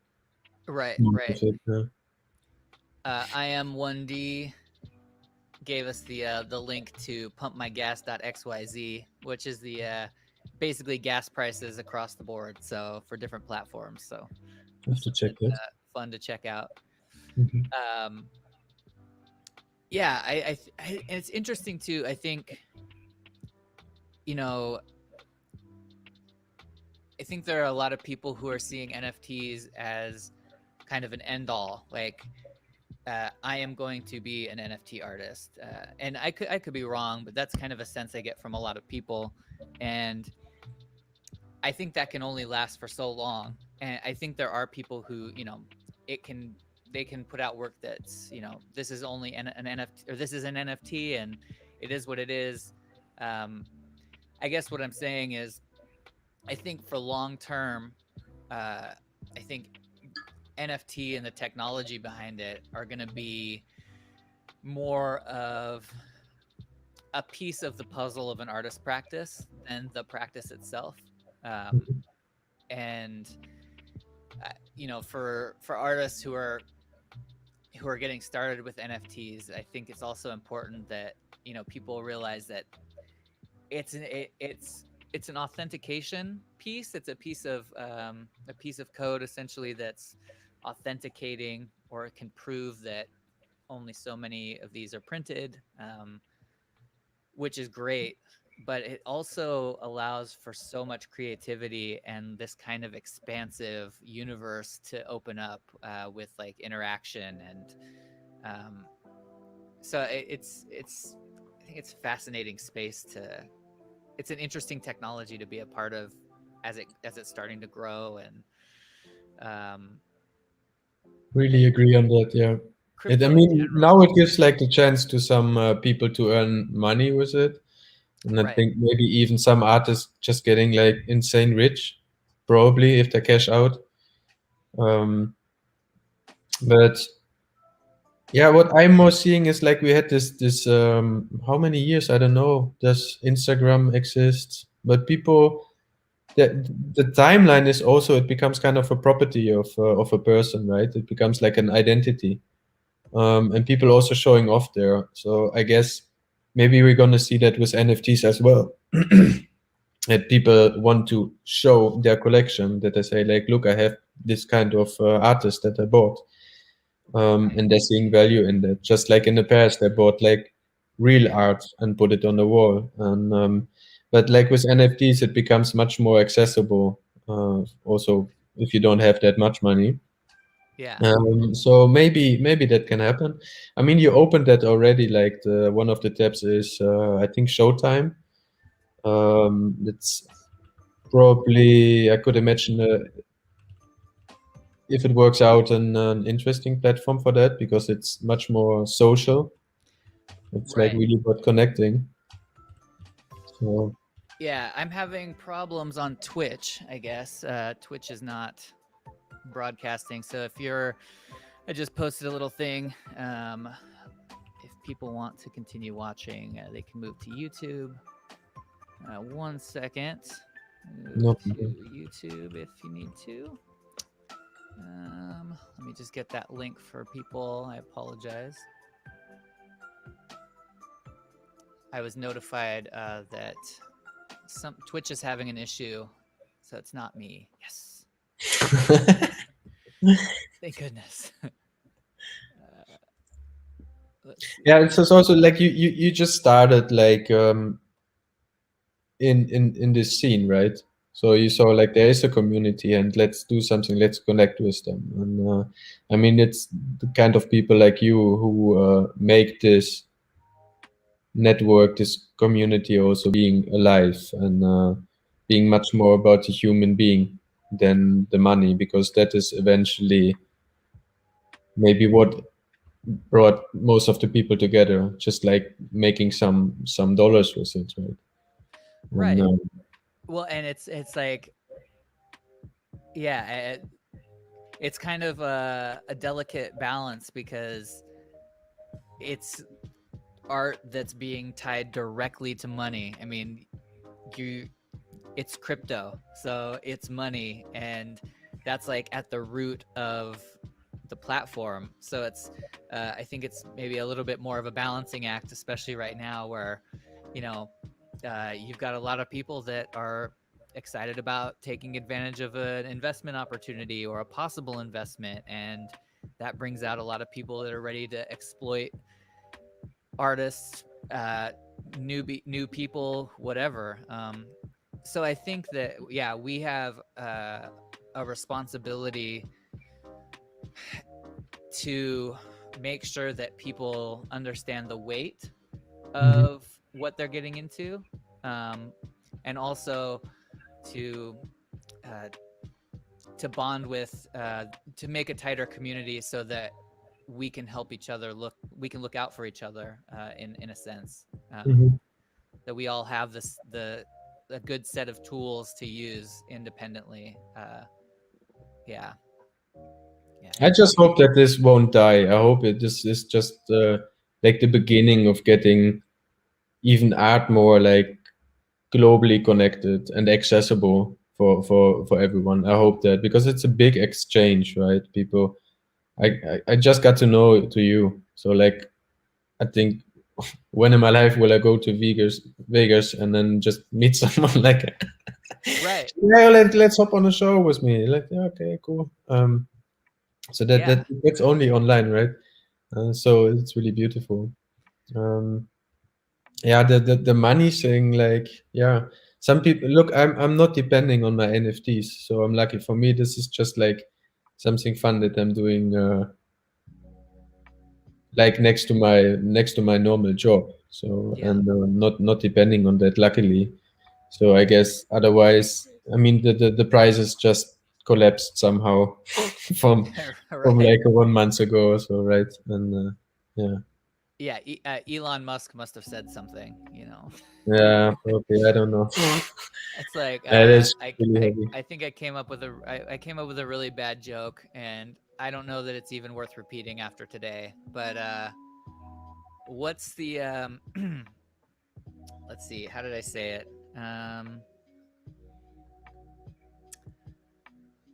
A: Right,
B: Most
A: right.
B: of it, yeah.
A: I am 1D gave us the link to pumpmygas.xyz, which is the basically gas prices across the board, so for different platforms. So
B: I have to check that.
A: fun to check out.
B: Mhm.
A: Yeah, and it's interesting too. I think, you know, I think there are a lot of people who are seeing NFTs as kind of an end all. Like, I am going to be an NFT artist, and I could be wrong, but that's kind of a sense I get from a lot of people, and I think that can only last for so long. And I think there are people who, it can they can put out work that's, this is only an NFT, or this is an NFT, and it is what it is. I guess what I'm saying is, I think for long term, I think NFT and the technology behind it are going to be more of a piece of the puzzle of an artist practice than the practice itself.
B: Mhm.
A: And for artists who are getting started with NFTs, I think it's also important that people realize that it's an authentication piece. It's a piece of code essentially that's authenticating, or it can prove that only so many of these are printed, which is great. But it also allows for so much creativity and this kind of expansive universe to open up with like interaction, and so it's I think it's a fascinating space to. It's an interesting technology to be a part of as it's starting to grow, and
B: Really agree on that. Yeah. I
A: crypto in
B: mean,
A: general.
B: now it gives like the chance to some people to earn money with it, and I
A: Right.
B: think maybe even some artists just getting like insane rich, probably if they cash out. Um, but yeah, what I'm more seeing is like we had this how many years? I don't know. Does Instagram exist? But people the timeline is also it becomes kind of a property of a person, right? It becomes like an identity, and people also showing off there. So I guess maybe we're gonna see that with NFTs as well. That people want to show their collection. That they say like, look, I have this kind of artist that I bought, and they're seeing value in that. Just like in the past, they bought like real art and put it on the wall. And but like with NFTs, it becomes much more accessible. Also, if you don't have that much money.
A: Yeah.
B: So maybe that can happen. I mean, you opened that already. Like the one of the tabs is I think Showtime. It's probably I could imagine if it works out an interesting platform for that because it's much more social. It's like
A: Right.
B: really about connecting. So
A: Yeah, I'm having problems on Twitch, I guess. Twitch is not broadcasting. So if you're, I just posted a little thing. If people want to continue watching, they can move to YouTube. 1 second. Move
B: No
A: to
B: problem.
A: YouTube if you need to. Let me just get that link for people. I apologize. I was notified that some Twitch is having an issue, so it's not me. Yes, thank goodness. Let's see.
B: Yeah, it's just also like you just started like in this scene, right? So you saw like there is a community and let's do something, let's connect with them. And I mean, it's the kind of people like you who make this network, this community also being alive and being much more about the human being than the money, because that is eventually maybe what brought most of the people together, just like making some dollars with it, right? And
A: Right. Well, and it's like, yeah, it's kind of a delicate balance because it's art that's being tied directly to money. I mean, you it's crypto, so it's money, and that's like at the root of the platform. So it's I think it's maybe a little bit more of a balancing act, especially right now where, you know, you've got a lot of people that are excited about taking advantage of an investment opportunity or a possible investment, and that brings out a lot of people that are ready to exploit artists, new people, whatever. So I think that, yeah, we have a responsibility to make sure that people understand the weight
B: Mhm.
A: of what they're getting into, um, and also to uh, to bond with, to make a tighter community so that we can help each other we can look out for each other, in a sense,
B: Mhm.
A: that we all have the a good set of tools to use independently. Yeah, yeah,
B: I just hope that this won't die. I hope this is just like the beginning of getting even art more like globally connected and accessible for everyone. I hope that, because it's a big exchange, right? People, I just got to know to you, so like I think when in my life will I go to Vegas and then just meet someone like,
A: right,
B: yeah, let's hop on a show with me. Like, yeah, okay, cool. So
A: yeah,
B: that's only online, right? So it's really beautiful. Um, yeah, the money thing, like, yeah, some people look. I'm not depending on my NFTs, so I'm lucky. For me, this is just like something fun that I'm doing, like next to my normal job. So
A: yeah.
B: and not depending on that, luckily. So I guess otherwise, I mean, the prices just collapsed somehow from
A: Right.
B: like 1 month ago or so, right? And yeah,
A: Yeah, Elon Musk must have said something, you know.
B: yeah, okay, I don't know.
A: It's like,
B: That is really heavy.
A: I think I came up with I came up with a really bad joke, and I don't know that it's even worth repeating after today. But what's the let's see, how did I say it?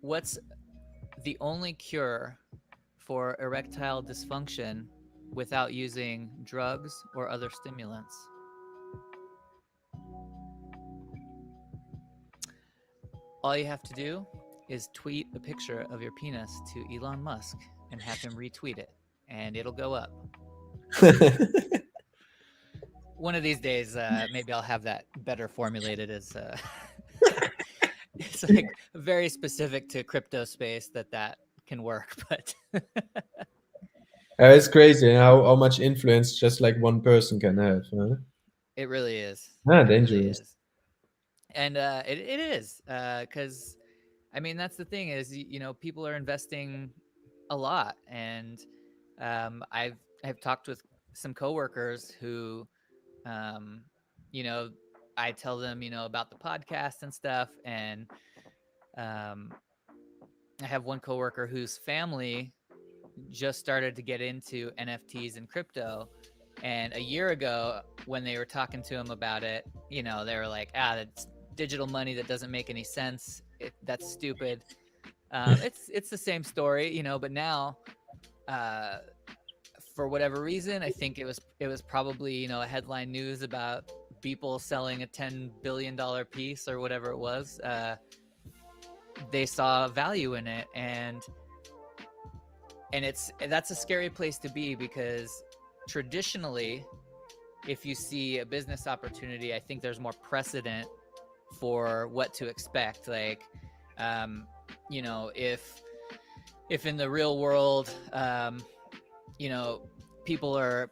A: What's the only cure for erectile dysfunction without using drugs or other stimulants? All you have to do is tweet a picture of your penis to Elon Musk and have him retweet it, and it'll go up. One of these days, maybe I'll have that better formulated as it's like very specific to crypto space that can work, but
B: It's crazy how much influence just like one person can have. Huh?
A: it really is.
B: Ah,
A: It really
B: dangerous.
A: is. And it is, because I mean, that's the thing is, you know, people are investing a lot, and I've talked with some coworkers who, um, you know, I tell them, you know, about the podcast and stuff, and um, I have one coworker whose family just started to get into NFTs and crypto. And a year ago, when they were talking to him about it, you know, they were like, that's digital money that doesn't make any sense. That's stupid. It's the same story, you know, but now, uh, for whatever reason, I think it was probably, you know, a headline news about Beeple selling a $10 billion piece or whatever it was. They saw value in it, and that's a scary place to be, because traditionally, if you see a business opportunity, I think there's more precedent for what to expect. Like, you know, if in the real world, you know, people are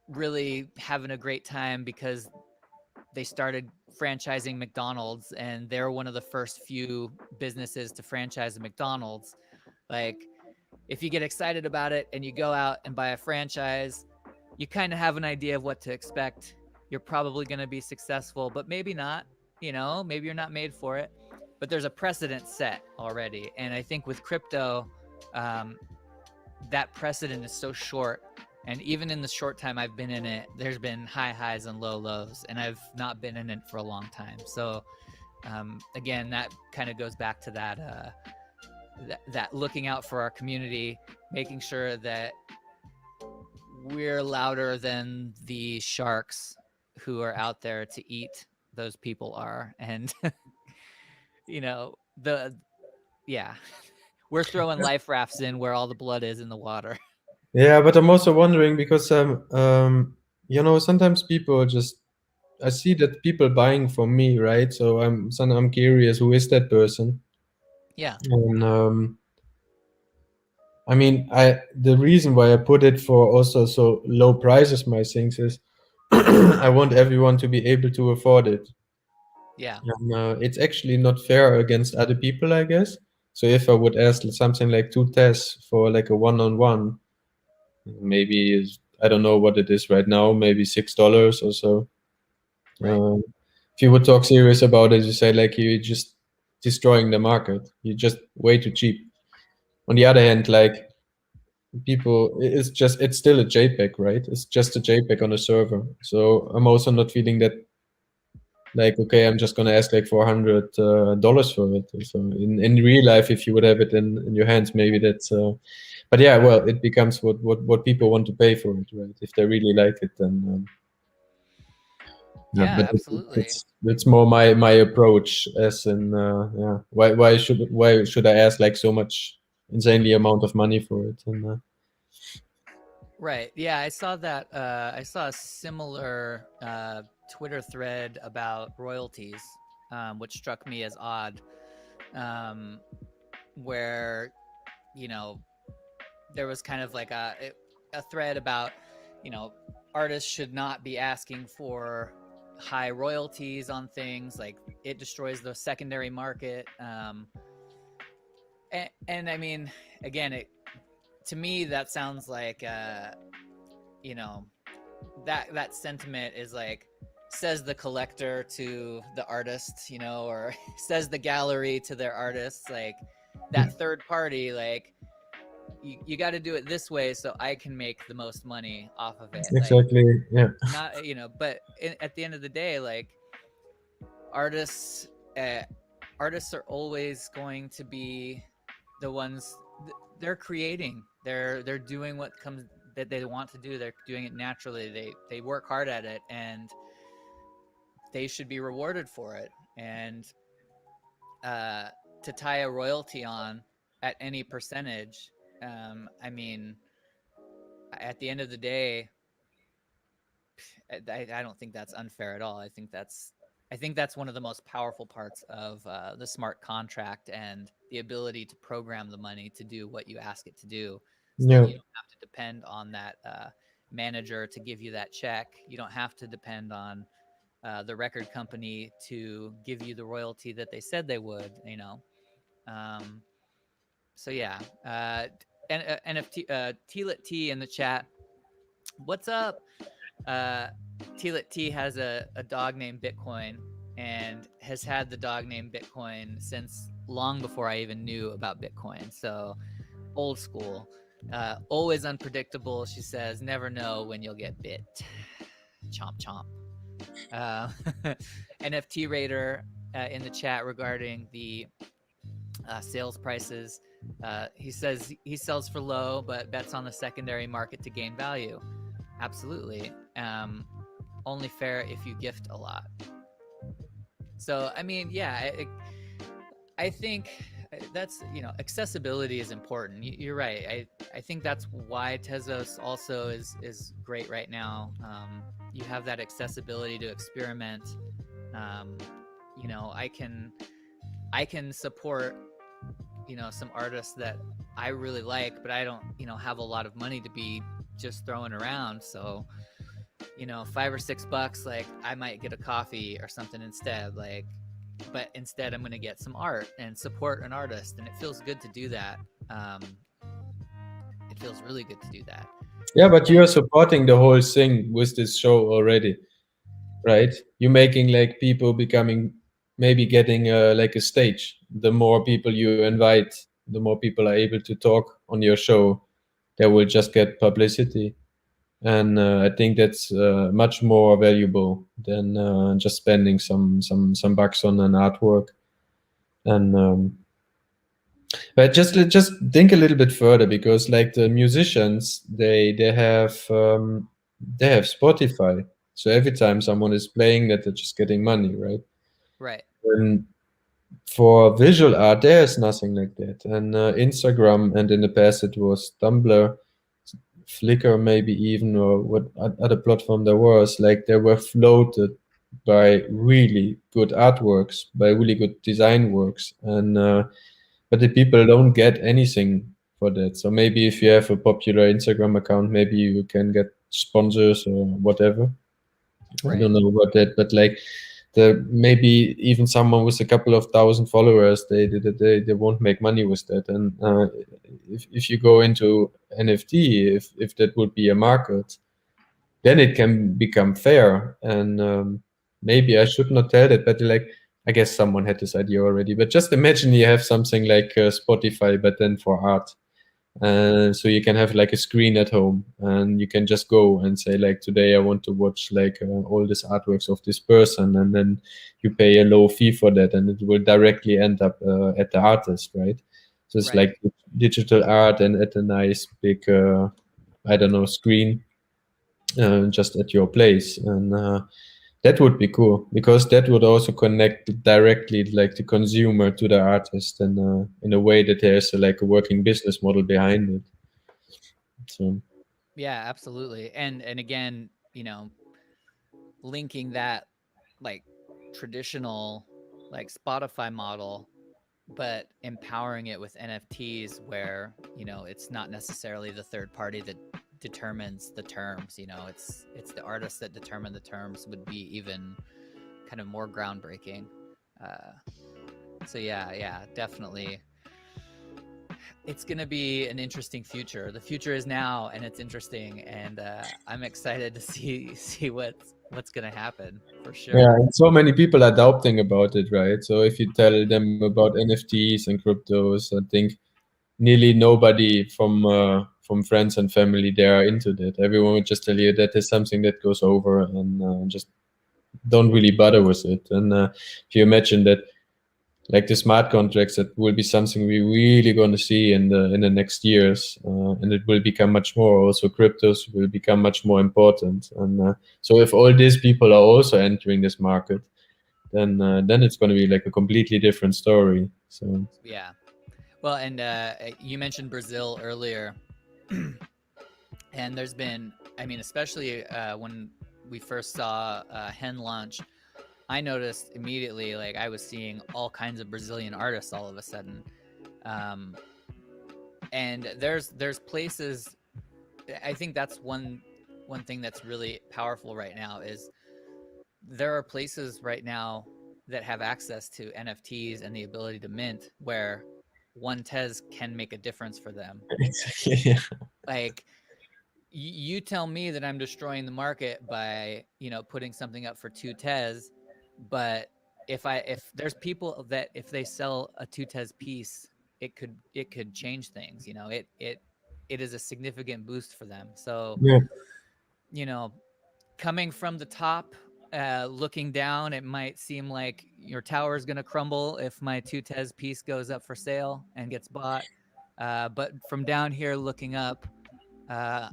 A: really having a great time because they started franchising McDonald's and they're one of the first few businesses to franchise a McDonald's. Like, if you get excited about it and you go out and buy a franchise, you kind of have an idea of what to expect. You're probably going to be successful, but maybe not. You know, maybe you're not made for it. But there's a precedent set already. And I think with crypto, that precedent is so short. And even in the short time I've been in it, there's been high highs and low lows, and I've not been in it for a long time. So, again, that kind of goes back to that looking out for our community, making sure that we're louder than the sharks who are out there to eat those people are. And, you know, yeah, we're throwing life rafts in where all the blood is in the water.
B: Yeah, but I'm also wondering because you know, sometimes people just I see that people buying from me, right? So I'm curious who is that person?
A: Yeah.
B: And I mean, I the reason why I put it for also so low prices my things is I want everyone to be able to afford it.
A: Yeah.
B: And it's actually not fair against other people, I guess. So if I would ask something like two tests for like a one-on-one, maybe I don't know what it is right now, maybe $6 or so.
A: Right.
B: If you would talk serious about it, you say like you're just destroying the market. You're just way too cheap. On the other hand, like people, it's still a JPEG, right? It's just a JPEG on a server. So I'm also not feeling that like okay, I'm just gonna ask like $400 for it. So in real life, if you would have it in your hands, maybe that's. But yeah, well, it becomes what people want to pay for it, right? If they really like it, then. Yeah,
A: Yeah,
B: but
A: absolutely.
B: that's more my approach as in yeah why should I ask like so much insanely amount of money for it and
A: Right. Yeah, I saw that. I saw a similar Twitter thread about royalties, which struck me as odd, um, where, you know, there was kind of like a thread about, you know, artists should not be asking for high royalties on things, like it destroys the secondary market. And I mean, again, to me that sounds like, you know, that sentiment is like, says the collector to the artist, you know, or says the gallery to their artists, like that third party, like, you got to do it this way so I can make the most money off of it. Like,
B: exactly yeah
A: not, you know, but at the end of the day, like, artists uh, artists are always going to be the ones, they're creating, they're doing what comes that they want to do, they're doing it naturally, they work hard at it, and they should be rewarded for it. And uh to tie a royalty on at any percentage, I mean, at the end of the day, I don't think that's unfair at all. I think that's one of the most powerful parts of the smart contract and the ability to program the money to do what you ask it to do, so that
B: yeah
A: you don't have to depend on that manager to give you that check. You don't have to depend on the record company to give you the royalty that they said they would. You know, um, so yeah. NFT Tlet T in the chat. What's up? uh, Tlet T has a dog named Bitcoin, and has had the dog named Bitcoin since long before I even knew about Bitcoin. So old school, always unpredictable. She says, never know when you'll get bit. Chomp chomp. Uh, NFT Raider in the chat regarding the sales prices. He says he sells for low, but bets on the secondary market to gain value. Absolutely. Only fair if you gift a lot. So, I mean, yeah, I think that's, accessibility is important. You're right. I think that's why Tezos also is great right now. You have that accessibility to experiment. Um, I can support some artists that I really like, but I don't have a lot of money to be just throwing around. So $5 or $6, like I might get a coffee or something instead. But instead I'm going to get some art and support an artist, and it feels good to do that. Um, it feels really good to do that.
B: Yeah, but you
A: And
B: are supporting the whole thing with this show already, right? You're making like people becoming, maybe getting like a stage. The more people you invite, the more people are able to talk on your show. They will just get publicity, and I think that's much more valuable than just spending some bucks on an artwork. And but just think a little bit further, because like the musicians, they have Spotify, so every time someone is playing that, they're just getting money, right?
A: right,
B: And for visual art, there's nothing like that. And Instagram, and in the past it was Tumblr, Flickr, maybe even, or what other platform there was, like they were floated by really good artworks, by really good design works, and but the people don't get anything for that. So maybe if you have a popular Instagram account, maybe you can get sponsors or whatever. I
A: right,
B: don't know about that, but like the maybe even someone with a couple of thousand followers, they won't make money with that. And if you go into NFT, if that would be a market, then it can become fair. And maybe I should not tell that, but like I guess someone had this idea already. But just imagine you have something like Spotify, but then for art. So you can have like a screen at home, and you can just go and say like, today I want to watch like all these artworks of this person, and then you pay a low fee for that, and it will directly end up at the artist, right? So it's
A: right.
B: like digital art, and at a nice big I don't know, screen, just at your place. And that would be cool, because that would also connect directly like the consumer to the artist, and in a way that there's like a working business model behind it. So
A: Yeah, absolutely. And again, linking that like traditional like Spotify model, but empowering it with NFTs where, it's not necessarily the third party that determines the terms. It's the artists that determine the terms, would be even kind of more groundbreaking. Uh, so yeah, definitely. It's going to be an interesting future. The future is now, and it's interesting, and I'm excited to see what's going to happen for
B: yeah,
A: sure.
B: and so many people are doubting about it, right? So if you tell them about NFTs and cryptos, I think nearly nobody from friends and family, they are into that. Everyone would just tell you that is something that goes over, and just don't really bother with it. And if you imagine that, like the smart contracts, that will be something we really going to see in the next years, and it will become much more. Also, cryptos will become much more important. And so, if all these people are also entering this market, then it's going to be like a completely different story. So
A: Yeah. Well, and you mentioned Brazil earlier, and there's been, I mean, especially when we first saw Hen launch, I noticed immediately, like I was seeing all kinds of Brazilian artists all of a sudden. Um, and there's places. I think that's one thing that's really powerful right now is there are places right now that have access to NFTs and the ability to mint where one Tez can make a difference for them.
B: exactly, yeah.
A: Like you tell me that I'm destroying the market by, putting something up for two Tez, but if there's people that if they sell a two tez piece, it could change things. You know, it is a significant boost for them. So,
B: Yeah.
A: you know, coming from the top, looking down, it might seem like your tower is going to crumble if my two tez piece goes up for sale and gets bought. But from down here looking up, uh,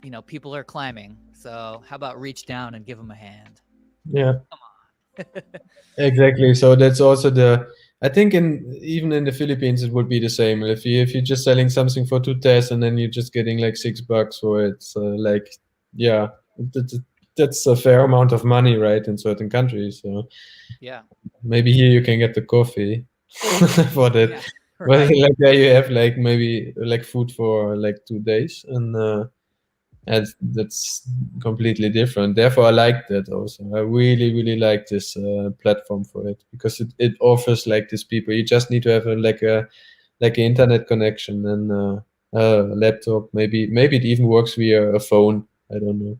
A: you know, people are climbing. So how about reach down and give them a hand?
B: Yeah.
A: Come on.
B: Exactly. So that's also I think even in the Philippines it would be the same. If you're just selling something for 2 tests and then you're just getting like $6 for it, like yeah, that's, that's a fair amount of money, right? In certain countries. So
A: Yeah.
B: maybe here you can get the coffee for that.
A: Yeah.
B: But
A: Right.
B: like there you have like maybe like food for like 2 days, and that's completely different. Therefore, I like that also. I really, really like this platform for it because it offers like these people. You just need to have like an internet connection and a laptop. Maybe it even works via a phone. I don't know.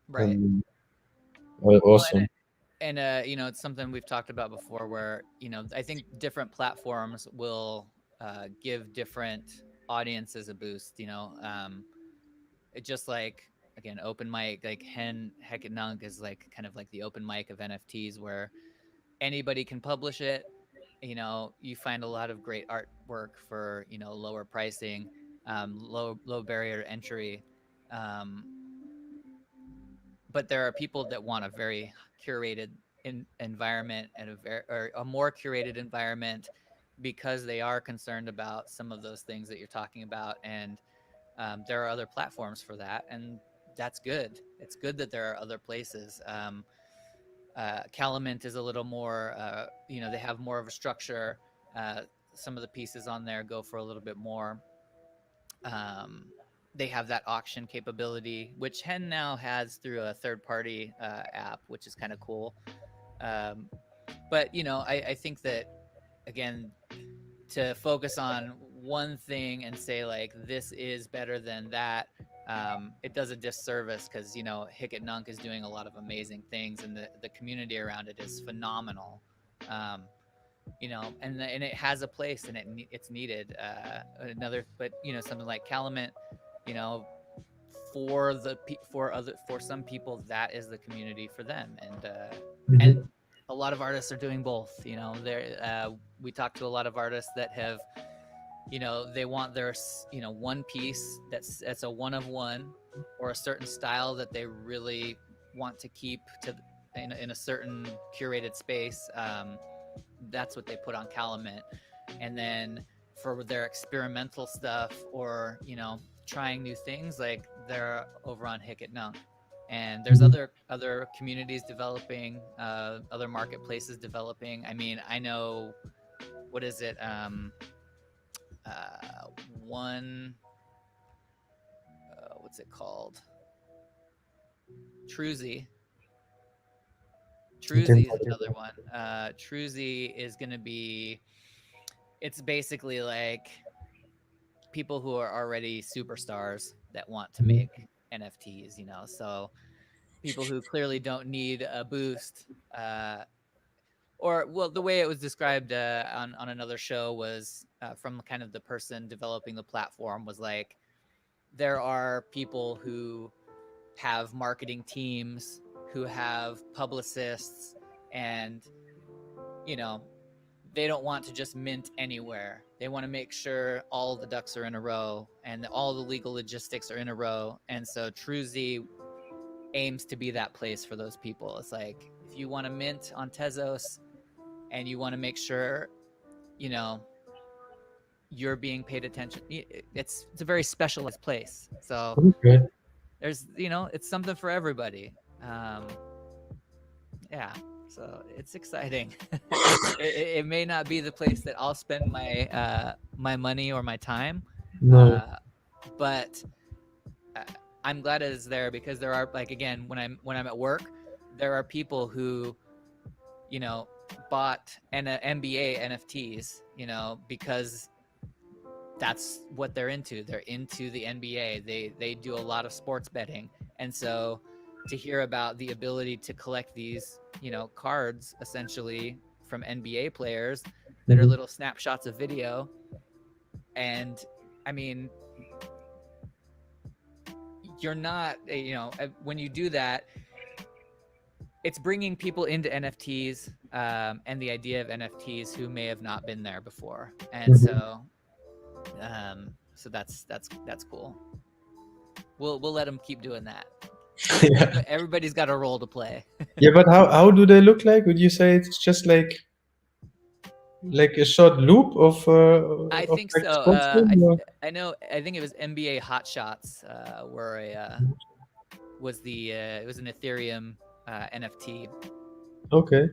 A: Right. Well,
B: Awesome.
A: and you know, it's something we've talked about before where, you know, I think different platforms will give different audiences a boost, you know. It just like again, open mic, like Heck Nunk is like kind of like the open mic of NFTs where anybody can publish it. You know, you find a lot of great artwork for, you know, lower pricing, low barrier to entry. Um, but there are people that want a very curated environment and or a more curated environment because they are concerned about some of those things that you're talking about. And there are other platforms for that. And that's good. It's good that there are other places. Calamint is a little more, you know, they have more of a structure. Uh, some of the pieces on there go for a little bit more. Um, they have that auction capability, which Hen now has through a third-party app, which is kind of cool. Um, but you know, I think that again, to focus on one thing and say like this is better than that, it does a disservice because you know Hicket Nunk is doing a lot of amazing things, and the community around it is phenomenal. Um, you know, and it has a place, and it's needed. But you know, something like Calumet, you know, for some people, that is the community for them, and
B: Mhm.
A: a lot of artists are doing both. You know, we talked to a lot of artists that have, you know, they want their, you know, one piece that's a one of one, or a certain style that they really want to keep in a certain curated space. That's what they put on Calumet. And then for their experimental stuff, or you know, trying new things, like they're over on Hicket Nunk. And there's
B: Mhm.
A: other communities developing, other marketplaces developing. I mean, I know, what is it, one, what's it called, Truzy.
B: I can
A: Truzy is another one. Truzy is going to be, it's basically like people who are already superstars that want to
B: Mhm.
A: make NFTs, you know. So people who clearly don't need a boost, or well, the way it was described on another show was from kind of the person developing the platform was like, there are people who have marketing teams, who have publicists, and you know, they don't want to just mint anywhere. They want to make sure all the ducks are in a row and all the legal logistics are in a row. And so Truzy aims to be that place for those people. It's like, if you want to mint on Tezos and you want to make sure, you know, you're being paid attention, it's a very specialized place. So
B: Okay.
A: there's, you know, it's something for everybody. Um, yeah, so it's exciting. It may not be the place that I'll spend my money or my time,
B: No.
A: uh, but uh, I'm glad it is there, because there are, like, again, when I'm at work, there are people who, you know, bought an NBA NFTs, you know, because that's what they're into. They're into the NBA. They do a lot of sports betting, and so to hear about the ability to collect these, cards essentially from NBA players that are little snapshots of video. And I mean, you're not, when you do that, it's bringing people into NFTs and the idea of NFTs who may have not been there before. And so that's cool. We'll let them keep doing that.
B: Yeah.
A: Everybody's got a role to play.
B: Yeah, but how do they look like? Would you say it's just like a short loop of
A: I
B: of
A: think
B: like
A: so.
B: sponsor, or?
A: I think it was NBA Hot Shots where it was an Ethereum NFT.
B: Okay,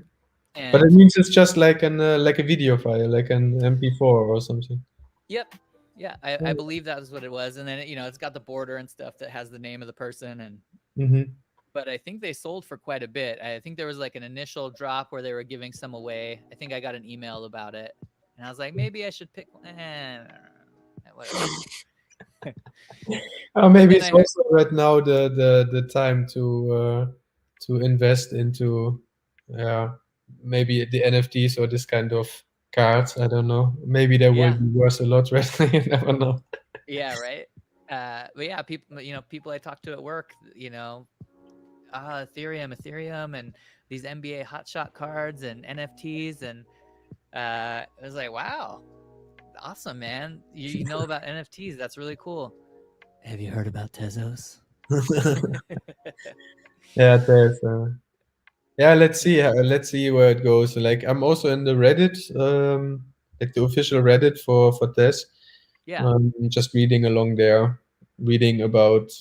B: but it
A: And
B: means it's just like a video file, like an MP4 or something.
A: yep, yeah, I believe that was what it was. And then it's got the border and stuff that has the name of the person. And but I think they sold for quite a bit. I think there was like an initial drop where they were giving some away. I think I got an email about it, and I was like, maybe I should pick. Whatever.
B: Maybe it's also right now the time to invest into maybe the NFTs or this kind of cards. I don't know. Maybe they will be worth a lot right now. You never know.
A: Yeah, right. But yeah, people I talk to at work, Ethereum, and these NBA hotshot cards and NFTs, and it was like, wow, awesome, man. You know about NFTs? That's really cool. Have you heard about Tezos?
B: Yeah, there's. Yeah, let's see where it goes. Like, I'm also in the Reddit, like the official Reddit for Tez.
A: Yeah.
B: Just reading along there, reading about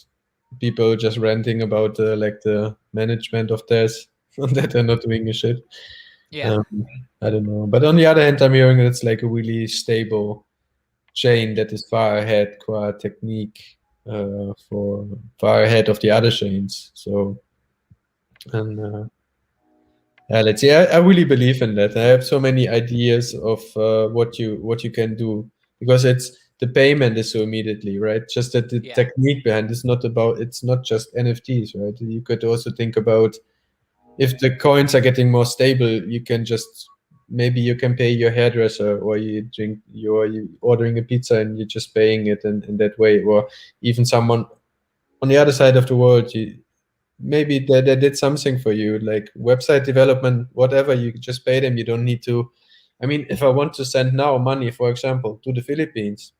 B: people just ranting about like the management of Tez that they're not doing a shit.
A: Yeah.
B: I don't know, but on the other hand, I'm hearing that it's like a really stable chain that is far ahead qua technique, for far ahead of the other chains. So, and yeah, let's see. I really believe in that. I have so many ideas of what you can do, because the payment is so immediately, right? Just that the technique behind it's not just NFTs, right? You could also think about, if the coins are getting more stable, you can maybe you can pay your hairdresser, or you're ordering a pizza and you're just paying it in that way, or even someone on the other side of the world, maybe they did something for you, like website development, whatever. You just pay them. You don't need to. I mean, if I want to send now money, for example, to the Philippines,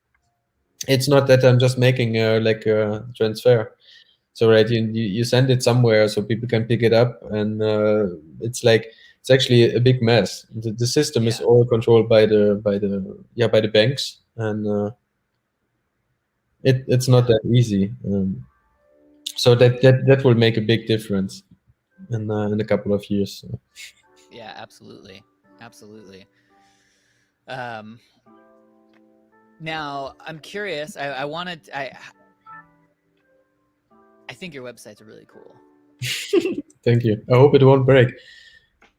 B: it's not that I'm just making like a transfer. So right, you send it somewhere so people can pick it up, and it's actually a big mess. The system is all controlled by the banks, and it's not that easy. So that will make a big difference in a couple of years. So.
A: Yeah, absolutely. Now I'm curious. I think your websites are really cool.
B: Thank you. I hope it won't break.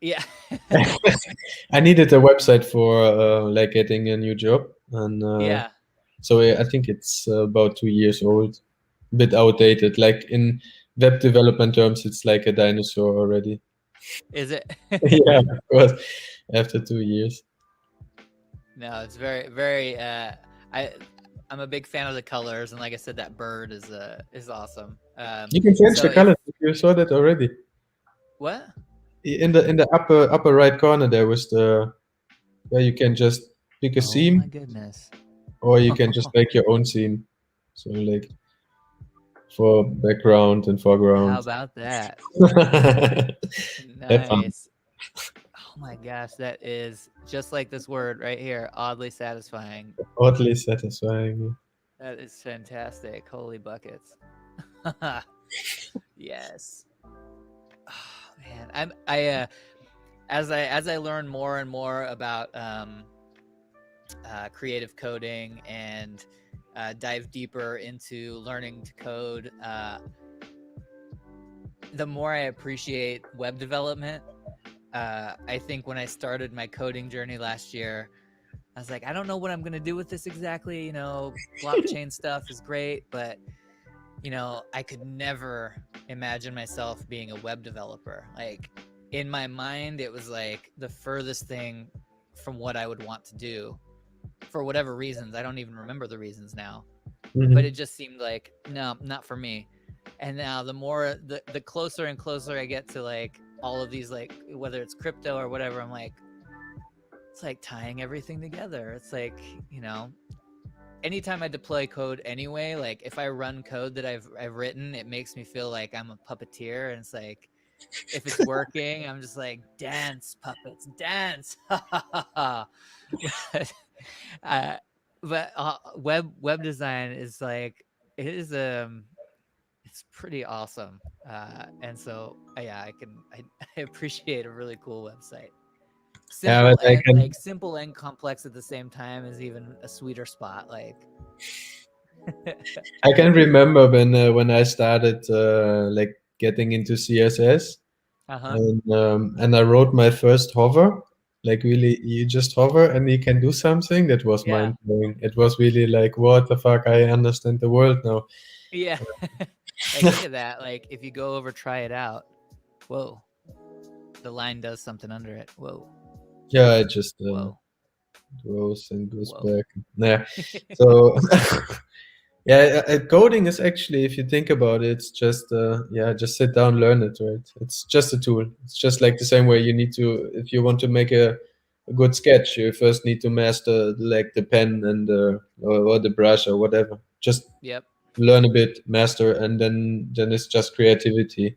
A: Yeah.
B: I needed a website for like getting a new job, and so I think it's about 2 years old, a bit outdated. Like in web development terms, it's like a dinosaur already.
A: Is it?
B: Yeah, of course. After 2 years.
A: No, it's very, very. I'm a big fan of the colors, and like I said, that bird is awesome.
B: You can change the colors. You saw that already.
A: What?
B: In the upper right corner, there was where you can just pick a scene.
A: Oh my goodness!
B: Or you can just make your own scene. So like for background and foreground.
A: How about that? Nice. Oh my gosh, that is just like this word right here. Oddly satisfying.
B: Oddly satisfying.
A: That is fantastic. Holy buckets. Yes. Oh, man, as I learn more and more about creative coding and dive deeper into learning to code, the more I appreciate web development. I think when I started my coding journey last year, I was like, I don't know what I'm going to do with this exactly. Blockchain stuff is great, but I could never imagine myself being a web developer. Like in my mind, it was like the furthest thing from what I would want to do for whatever reasons. I don't even remember the reasons now, but it just seemed like, no, not for me. And now the closer and closer I get to like all of these, like whether it's crypto or whatever, I'm like, it's like tying everything together. It's like, anytime I deploy code anyway, like if I run code that I've written, it makes me feel like I'm a puppeteer, and it's like if it's working, I'm just like, dance puppets, dance. but uh, web design is like, it is it's pretty awesome. And so yeah, I appreciate a really cool website.
B: Yeah, but
A: Simple and complex at the same time is even a sweeter spot. Like
B: I can remember when I started like getting into CSS, and I wrote my first hover. Like really, you just hover and you can do something. That was
A: Yeah.
B: mind blowing. It was really like, what the fuck? I understand the world now.
A: Yeah. Like look at that. Like if you go over, try it out. Whoa. The line does something under it. Whoa.
B: Yeah, it just
A: Whoa.
B: goes and goes
A: Whoa.
B: back. Yeah. So yeah, coding is actually, if you think about it, it's just just sit down, learn it, right? It's just a tool. It's just like the same way you need to, if you want to make a good sketch, you first need to master like the pen and or the brush or whatever. Just
A: Yep.
B: learn a bit, master, and then it's just creativity.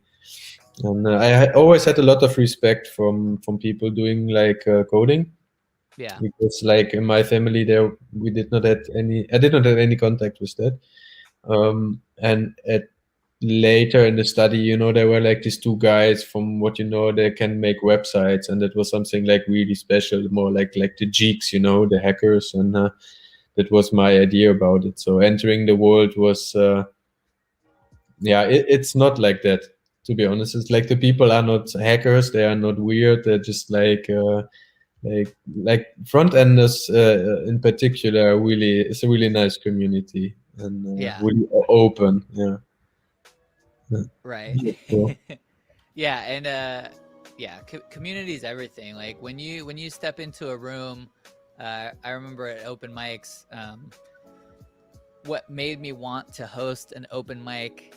B: And I always had a lot of respect from people doing like coding,
A: Yeah.
B: because like in my family there we did not have any I did not have any contact with that. And at later in the study, there were like these two guys from what they can make websites, and that was something like really special, more like the geeks, the hackers, and that was my idea about it. So entering the world was it's not like that, to be honest. It's like the people are not hackers, they are not weird, they're just like front enders in particular. Really, it's a really nice community, and
A: Yeah.
B: really open. Yeah.
A: Right.
B: Cool.
A: Yeah. And community is everything. Like when you step into a room, I remember at open mics, what made me want to host an open mic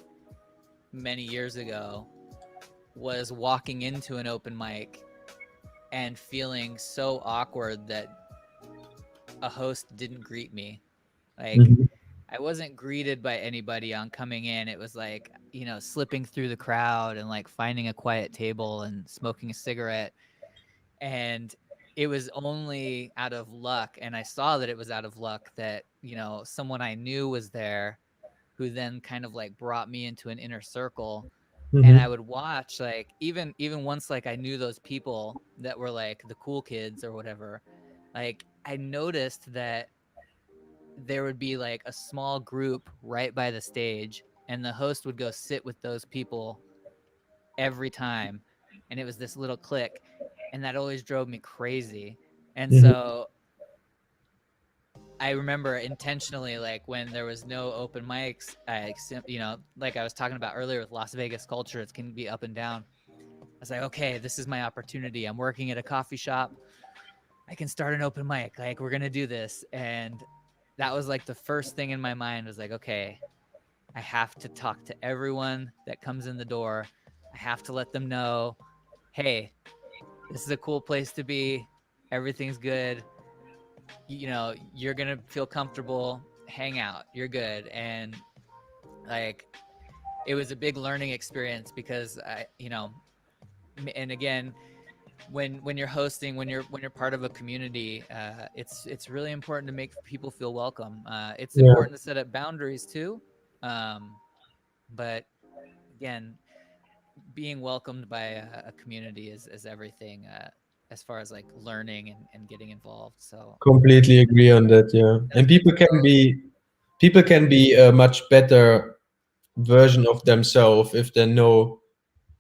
A: many years ago was walking into an open mic and feeling so awkward that a host didn't greet me. Like I wasn't greeted by anybody on coming in. It was like, slipping through the crowd and like finding a quiet table and smoking a cigarette. And it was only out of luck, and I saw that it was out of luck, that, someone I knew was there, who then kind of like brought me into an inner circle. And I would watch, like, even once, like, I knew those people that were like the cool kids or whatever, like I noticed that there would be like a small group right by the stage, and the host would go sit with those people every time, and it was this little clique, and that always drove me crazy. And so I remember intentionally, like when there was no open mics, like I was talking about earlier with Las Vegas culture, it can be up and down. I was like, okay, this is my opportunity. I'm working at a coffee shop. I can start an open mic. Like, we're going to do this. And that was like the first thing in my mind was like, okay, I have to talk to everyone that comes in the door. I have to let them know, hey, this is a cool place to be. Everything's good. You're going to feel comfortable. Hang out. You're good. And like, it was a big learning experience because and again, when you're hosting, when you're part of a community, it's really important to make people feel welcome. It's important to set up boundaries too. But again, being welcomed by a community is everything, as far as like learning and getting involved. So
B: completely agree on that. Yeah, and
A: good
B: people can be a much better version of themselves if they know,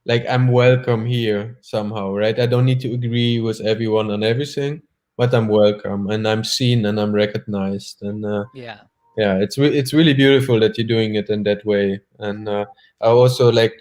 B: like, I'm welcome here somehow, right? I don't need to agree with everyone on everything, but I'm welcome and I'm seen and I'm recognized. And
A: Yeah.
B: yeah, it's really beautiful that you're doing it in that way. And I also like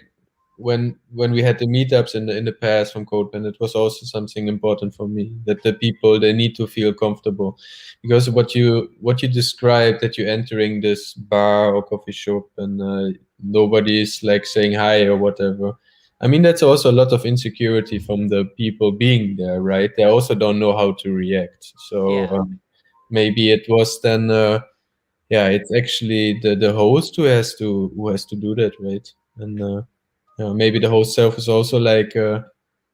B: when we had the meetups in the past from Codepen, it was also something important for me that the people, they need to feel comfortable, because what you described, that you're entering this bar or coffee shop and nobody's like saying hi or whatever. I mean, that's also a lot of insecurity from the people being there, right? They also don't know how to react. So
A: Yeah.
B: maybe it was then yeah, it's actually the host who has to do that, right? And yeah, maybe the host self is also like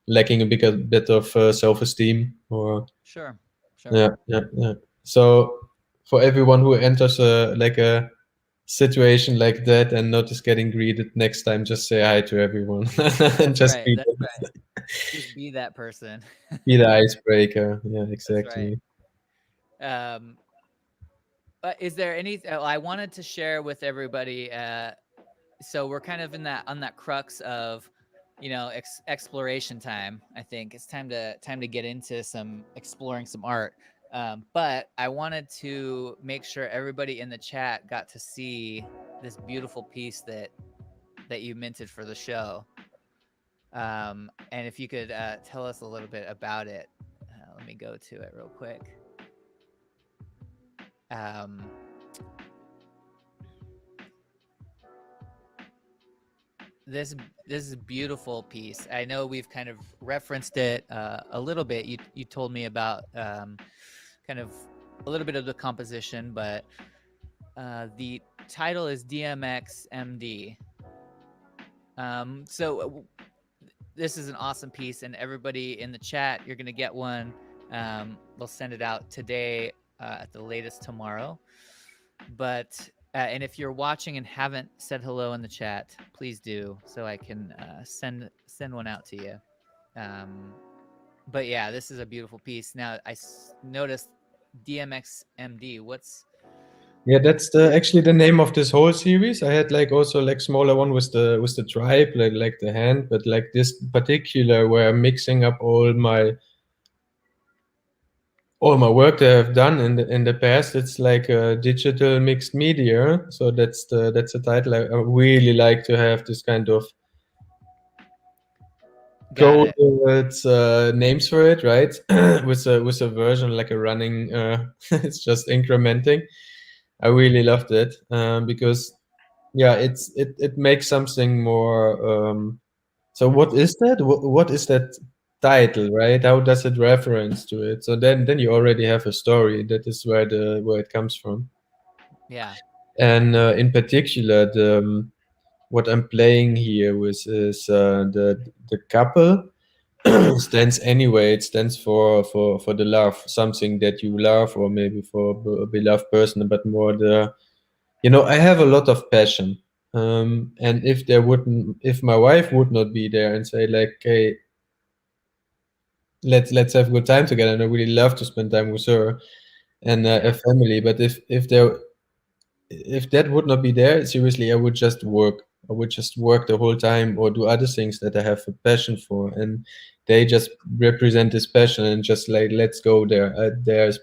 B: lacking a bit of self-esteem, or
A: Sure. Sure.
B: yeah. So for everyone who enters like a situation like that and not is getting greeted next time, just say hi to everyone and
A: That's
B: just
A: right.
B: be,
A: That's right. Just be that person.
B: be the icebreaker. Yeah,
A: That's right.
B: exactly.
A: Um, but is there any? I wanted to share with everybody. So we're kind of in that on that crux of, exploration time. I think it's time to get into some exploring some art. But I wanted to make sure everybody in the chat got to see this beautiful piece that you minted for the show. And if you could tell us a little bit about it. Let me go to it real quick. Um, this this is a beautiful piece. I know we've kind of referenced it a little bit. You told me about kind of a little bit of the composition, but the title is DMX-MD. So this is an awesome piece, and everybody in the chat, you're gonna get one. We'll send it out today, at the latest tomorrow. But and if you're watching and haven't said hello in the chat, please do, so I can send one out to you. But yeah, this is a beautiful piece. Now I noticed DMX-MD.
B: Yeah, that's actually the name of this whole series. I had like also like smaller one with the tribe, like the hand, but like this particular where I'm mixing up all my work that I've done in the past. It's like a digital mixed media. So that's the title. I really like to have this kind of
A: Got it.
B: names for it, right? with a version like a running. It's just incrementing. I really loved it because yeah, it makes something more. So what is that? What is that title, right? How does it reference to it? So then you already have a story. That is where it comes from.
A: Yeah.
B: And in particular, what I'm playing here with is the couple stands anyway. It stands for the love, something that you love, or maybe for a beloved person, but more I have a lot of passion. And if my wife would not be there and say like, hey, let's have a good time together, and I really love to spend time with her and a family. But if that would not be there, seriously, I would just work. I would just work the whole time or do other things that I have a passion for, and they just represent this passion and just like, let's go there. There's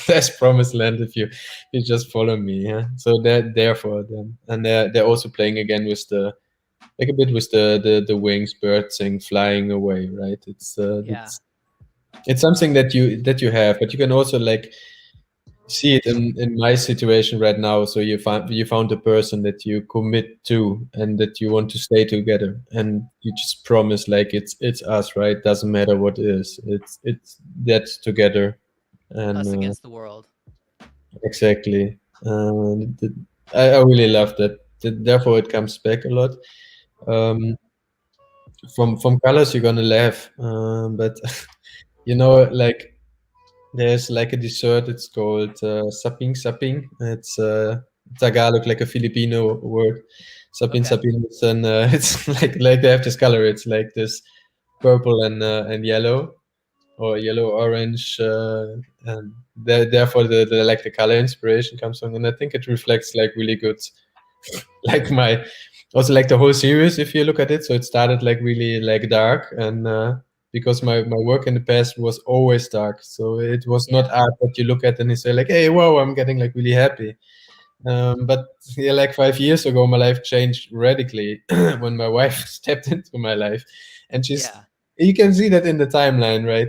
B: there's promised land if you just follow me. Yeah. So they're there for them, and they're also playing again with like a bit with the wings, bird thing, flying away. Right.
A: Yeah.
B: It's something that you have, but you can also like see it in my situation right now. So you found a person that you commit to and that you want to stay together, and you just promise like it's us, right? Doesn't matter what it is. It's that together, and
A: Us against the world.
B: exactly. I really love that. Therefore, it comes back a lot. From colors, you're gonna laugh, but like. There's like a dessert. It's called saping saping. It's Tagalog, like a Filipino word. Sapin
A: Okay.
B: sapin. It's like they have this color. It's like this purple and yellow, or yellow orange, and therefore the like the color inspiration comes from. And I think it reflects like really good, like my also like the whole series. If you look at it, so it started like really like dark, and because my work in the past was always dark, so it was not
A: Yeah.
B: art that you look at and you say like, hey, wow, I'm getting like really happy. But yeah, like 5 years ago, my life changed radically when my wife stepped into my life, and
A: Yeah.
B: you can see that in the timeline, right?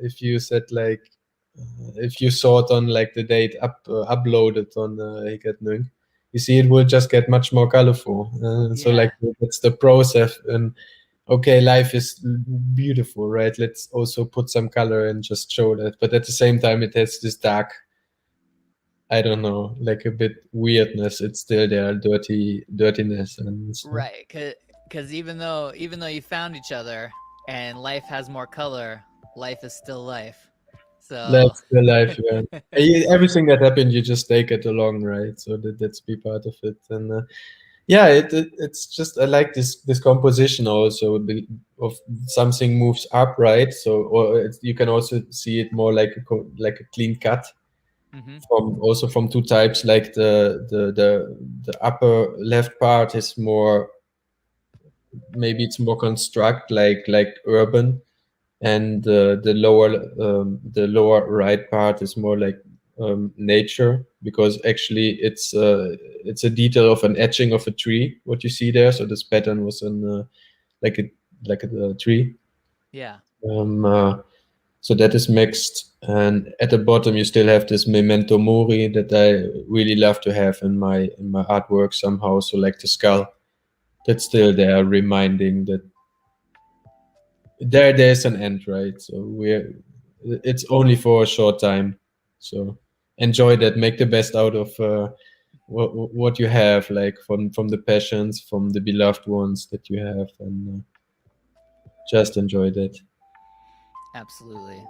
B: If you said like, if you saw it on like the date uploaded on HORNEBBOM, you see it will just get much more colorful. So
A: Yeah.
B: like that's the process, and okay, life is beautiful, right? Let's also put some color and just show that. But at the same time, it has this dark, I don't know, like a bit weirdness. It's still there, dirtiness and stuff.
A: Right. Cuz even though you found each other and life has more color, life is still life. So
B: That's the life, yeah. Everything that happened, you just take it along, right? So that's be part of it. And yeah, it's just I like this composition also of something moves up, right? So or you can also see it more like like a clean cut
A: mhm.
B: from also from two types. Like the upper left part is more, maybe it's more construct like urban, and the lower right part is more like nature, because actually it's a detail of an etching of a tree what you see there. So this pattern was in like a tree.
A: Yeah.
B: um, uh, so that is mixed, and at the bottom you still have this memento mori that I really love to have in my artwork somehow. So like the skull that's still there, reminding that there's an end, right? So it's only for a short time. So enjoy that, make the best out of what you have, like from the passions, from the beloved ones that you have, and just enjoy that.
A: Absolutely.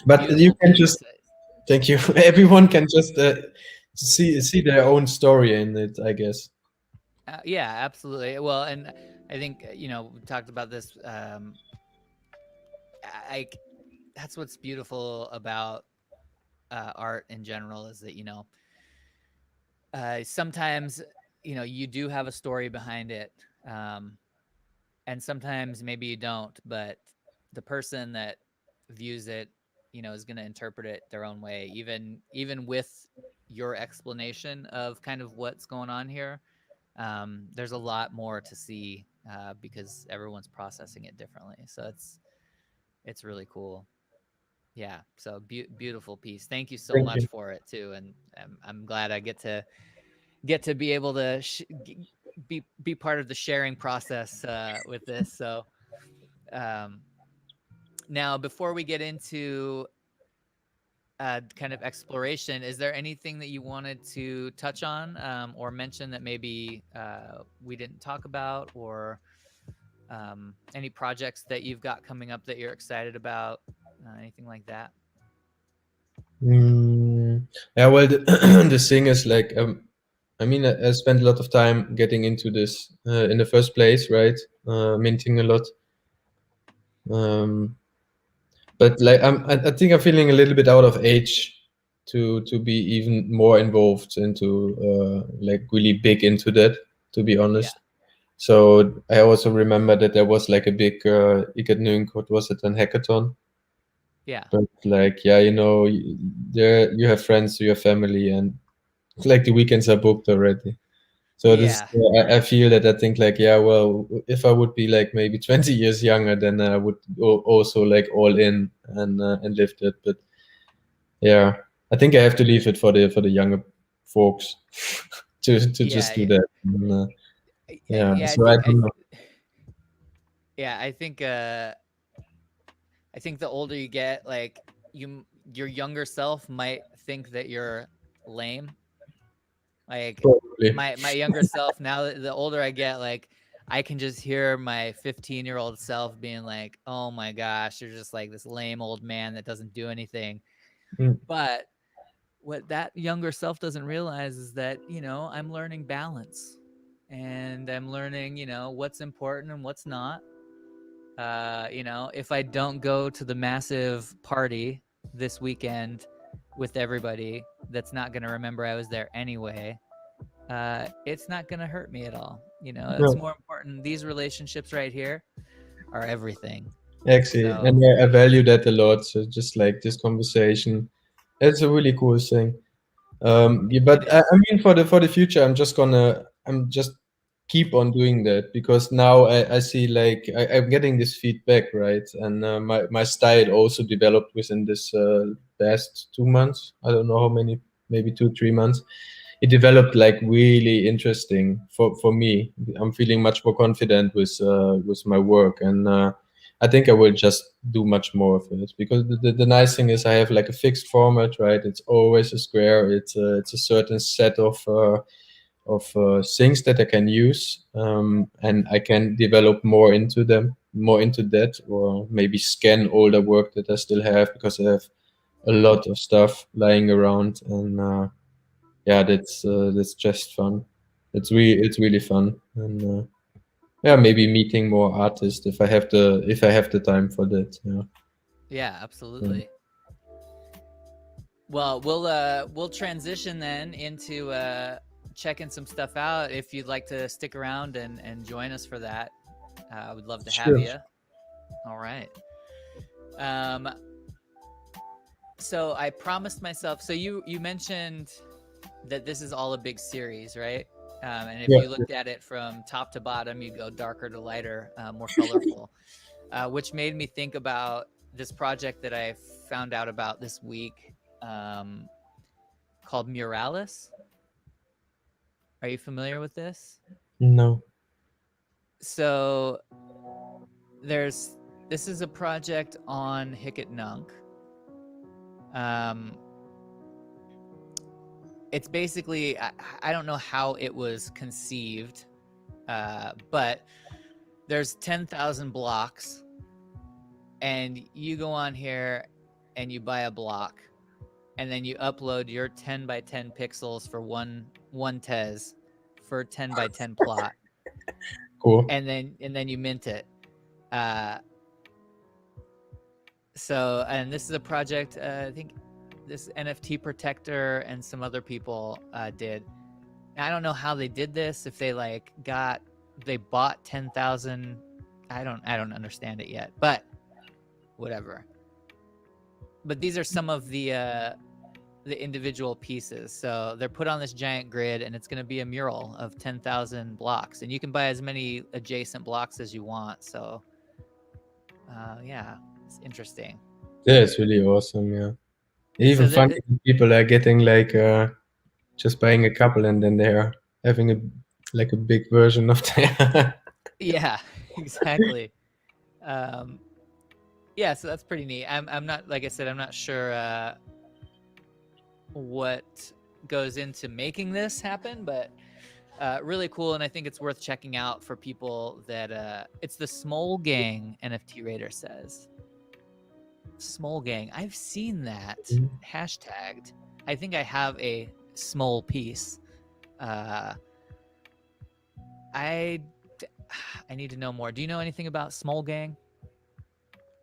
B: But you
A: Beautiful
B: can just,
A: piece.
B: thank you. Everyone can just see their own story in it, I guess.
A: Yeah, absolutely. Well, and I think we talked about this. I That's what's beautiful about art in general is that sometimes you do have a story behind it, um, and sometimes maybe you don't. But the person that views it, is going to interpret it their own way, even with your explanation of kind of what's going on here. There's a lot more to see because everyone's processing it differently. So it's really cool. Yeah. So beautiful piece. Thank you so
B: Thank
A: much
B: you.
A: for it too. And I'm glad I get to be able to be part of the sharing process with this. So um, now, before we get into kind of exploration, is there anything that you wanted to touch on or mention that maybe we didn't talk about, or any projects that you've got coming up that you're excited about, anything like that?
B: Yeah, well, the thing is like, I mean, I spent a lot of time getting into this in the first place, right? Minting a lot. Um, but like, I think I'm feeling a little bit out of age to be even more involved into like really big into that, to be
A: Yeah.
B: honest. So I also remember that there was like a big Ikatnunk, what was it, an hackathon?
A: Yeah.
B: But like, yeah, there you have friends, you have family, and like the weekends are booked already. So this,
A: Yeah.
B: I feel that I think like, yeah, well, if I would be like maybe 20 years younger, then I would also like all in and lift it. But yeah, I think I have to leave it for the younger folks to just
A: Yeah.
B: do that. And, yeah,
A: Yeah.
B: so I don't know.
A: Yeah. I think the older you get, like your younger self might think that you're lame. Like
B: Probably.
A: my younger self, now that the older I get, like I can just hear my 15-year-old self being like, "Oh my gosh, you're just like this lame old man that doesn't do anything."
B: Mm,
A: But what that younger self doesn't realize is that, I'm learning balance, and I'm learning, what's important and what's not. If I don't go to the massive party this weekend with everybody that's not going to remember I was there anyway, it's not going to hurt me at all. It's
B: no,
A: more important. These relationships right here are everything.
B: actually,
A: So,
B: and I value that a lot. So just like this conversation, it's a really cool thing. Yeah,
A: It
B: but
A: is.
B: I mean, for the future, I'm just keep on doing that because now I see like I'm getting this feedback, right? And my style also developed within this past 2 months. I don't know how many, maybe 2 3 months. It developed like really interesting for me. I'm feeling much more confident with my work, and I think I will just do much more of it because the nice thing is I have like a fixed format, right? It's always a square. It's a certain set of things that I can use, and I can develop more into them, more into that, or maybe scan older work that I still have because I have a lot of stuff lying around, and yeah, that's just fun. It's really fun, and yeah, maybe meeting more artists if I have the time for that. Yeah.
A: Yeah,
B: Yeah.
A: absolutely. Well, we'll transition then into checking some stuff out. If you'd like to stick around and join us for that, I would love to have
B: Sure.
A: you. All right. Um, so I promised myself. So you mentioned that this is all a big series, right? And if
B: Yeah.
A: you looked at it from top to bottom, you go darker to lighter, more colorful, which made me think about this project that I found out about this week, um, called Muralis. Are you familiar with this?
B: No.
A: So there's this is a project on Hicket. Um, it's basically I don't know how it was conceived, but there's 10,000 blocks, and you go on here and you buy a block, and then you upload your 10 by 10 pixels for one tez for 10 by 10 plot,
B: Cool.
A: and then you mint it. Uh, so and this is a project, I think this NFT protector and some other people did. I don't know how they did this. If they they bought 10,000. I don't understand it yet, but whatever. But these are some of the individual pieces. So they're put on this giant grid, and it's going to be a mural of 10,000 blocks, and you can buy as many adjacent blocks as you want. So yeah, it's interesting.
B: Yeah, it's really awesome. Yeah. Even
A: So
B: funny
A: there,
B: people are getting like just buying a couple and then they're having a like a big version of that.
A: yeah, exactly. Um, yeah, so that's pretty neat. I'm not, like I said, I'm not sure what goes into making this happen, but really cool, and I think it's worth checking out for people that it's the Smole Gang, NFT Raider says. Smole Gang. I've seen that hashtagged. I think I have a small piece. Uh, I I need to know more. Do you know anything about Smole Gang?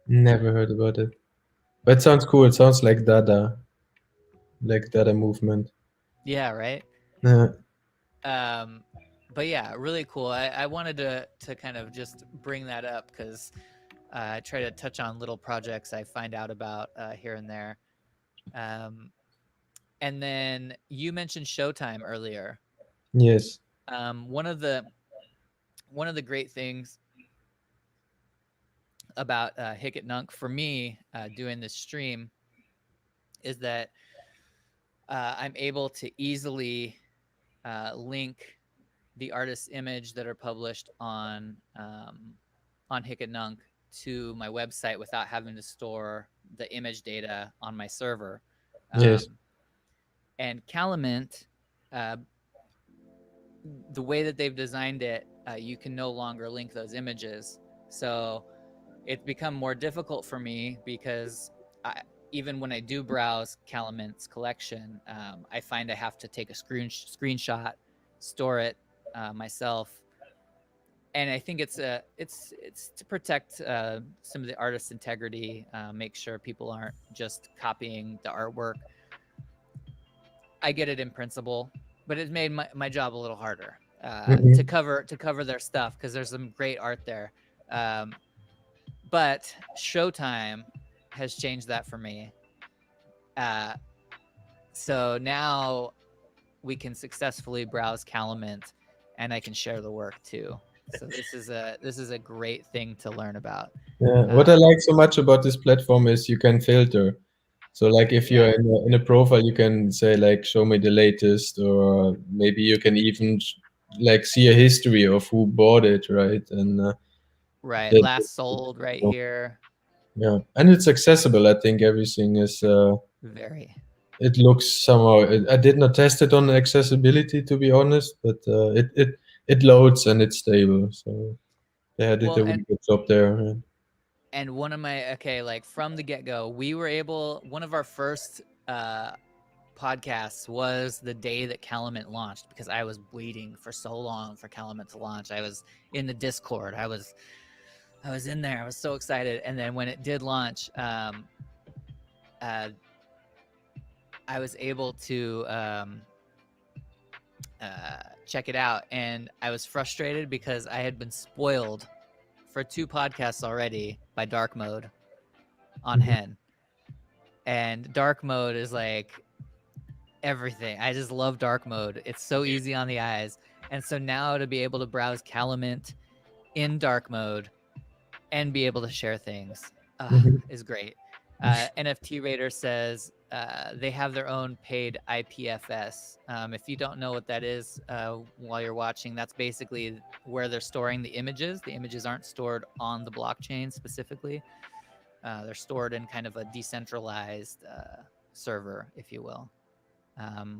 B: Never heard about it. But it sounds cool. It sounds like Dada movement.
A: Yeah, right.
B: Yeah.
A: Um, but yeah, really cool. I wanted to kind of just bring that up because I try to touch on little projects I find out about here and there. Um, and then you mentioned Showtime earlier.
B: Yes.
A: Um, one of the great things about Hicket for me doing this stream is that I'm able to easily link the artist's image that are published on Hicket to my website without having to store the image data on my server.
B: Yes.
A: Um, and Calamint, uh, the way that they've designed it, you can no longer link those images. So it's become more difficult for me because even when I do browse Calamint's collection, I find I have to take a screenshot, store it myself, and I think it's to protect some of the artist's integrity, make sure people aren't just copying the artwork. I get it in principle, but it made my job a little harder
B: Mhm.
A: to cover their stuff because there's some great art there. Um, but Showtime has changed that for me. Uh, So now we can successfully browse Calumet, and I can share the work too. So this is a great thing to learn about.
B: Yeah. What I
A: Um,
B: like so much about this platform is you can filter. So like if you're
A: yeah,
B: in a profile, you can say like, show me the latest, or maybe you can even like see a history of who bought it, right? And
A: right.
B: that,
A: Last sold right here.
B: yeah, and it's accessible. I think everything is.
A: Very.
B: It looks somehow. I did not test it on accessibility to be honest, but it loads and it's stable. So yeah, I did
A: Well,
B: a really good job there. Yeah.
A: and one of my okay, like from the get go, we were able. One of our first podcasts was the day that Calumet launched because I was waiting for so long for Calumet to launch. I was in the Discord. I was in there. I was so excited. And then when it did launch, uh, I was able to check it out, and I was frustrated because I had been spoiled for 2 podcasts already by dark mode on
B: Mhm.
A: hen. And dark mode is like everything. I just love dark mode. It's so easy on the eyes. And so now to be able to browse Calumet in dark mode and be able to share things
B: Mhm.
A: is great. NFT Raider says they have their own paid IPFS. If you don't know what that is while you're watching, that's basically where they're storing the images. The images aren't stored on the blockchain specifically. They're stored in kind of a decentralized server, if you will,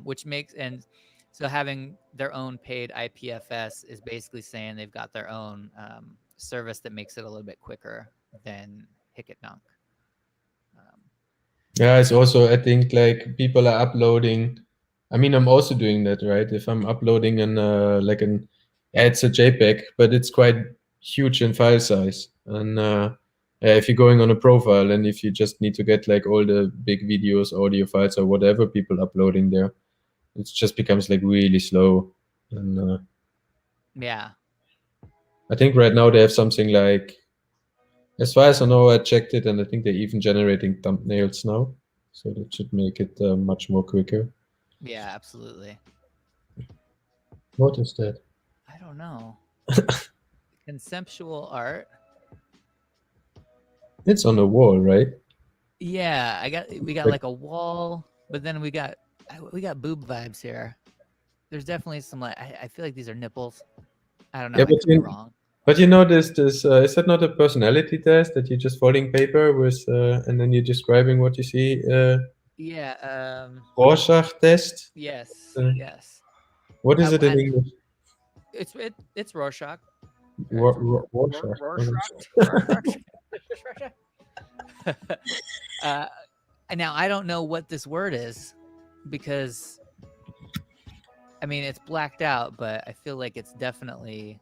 A: which makes and so having their own paid IPFS is basically saying they've got their own service that makes it a little bit quicker than Hicketdunk. Um,
B: Yeah, it's also, I think, like people are uploading. I mean, I'm also doing that, right? If I'm uploading yeah, it's a JPEG, but it's quite huge in file size. And yeah, if you're going on a profile and if you just need to get like all the big videos, audio files, or whatever people uploading there, it just becomes like really slow. And
A: yeah,
B: I think right now they have something like, as far as I know, I checked it, and I think they're even generating thumbnails now, so that should make it much more quicker.
A: yeah, absolutely.
B: What is that?
A: I don't know. Conceptual art.
B: It's on the wall, right?
A: Yeah, we got
B: Like,
A: like a wall, but then we got boob vibes here. There's definitely some like I feel like these are nipples. I don't know.
B: yeah,
A: I could be wrong.
B: but you know this is that not a personality test that you're just folding paper with and then you're describing what you see?
A: Yeah.
B: Rorschach test.
A: Yes.
B: Uh,
A: Yes.
B: what is it in
A: I
B: English?
A: it's Rorschach. It's
B: Rorschach.
A: Rorschach. uh, now I don't know what this word is because I mean it's blacked out, but I feel like it's definitely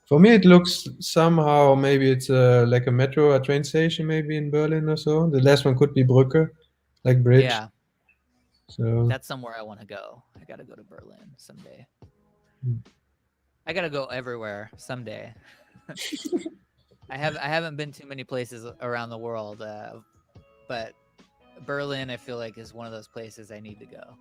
B: For me, it looks somehow maybe it's like a metro, a train station, maybe in Berlin or so. The last one could be Brücke, like bridge.
A: yeah.
B: So
A: That's somewhere I want to go. I got to go to Berlin someday. I got to go everywhere someday. I haven't been to many places around the world, but Berlin I feel like is one of those places I need to go.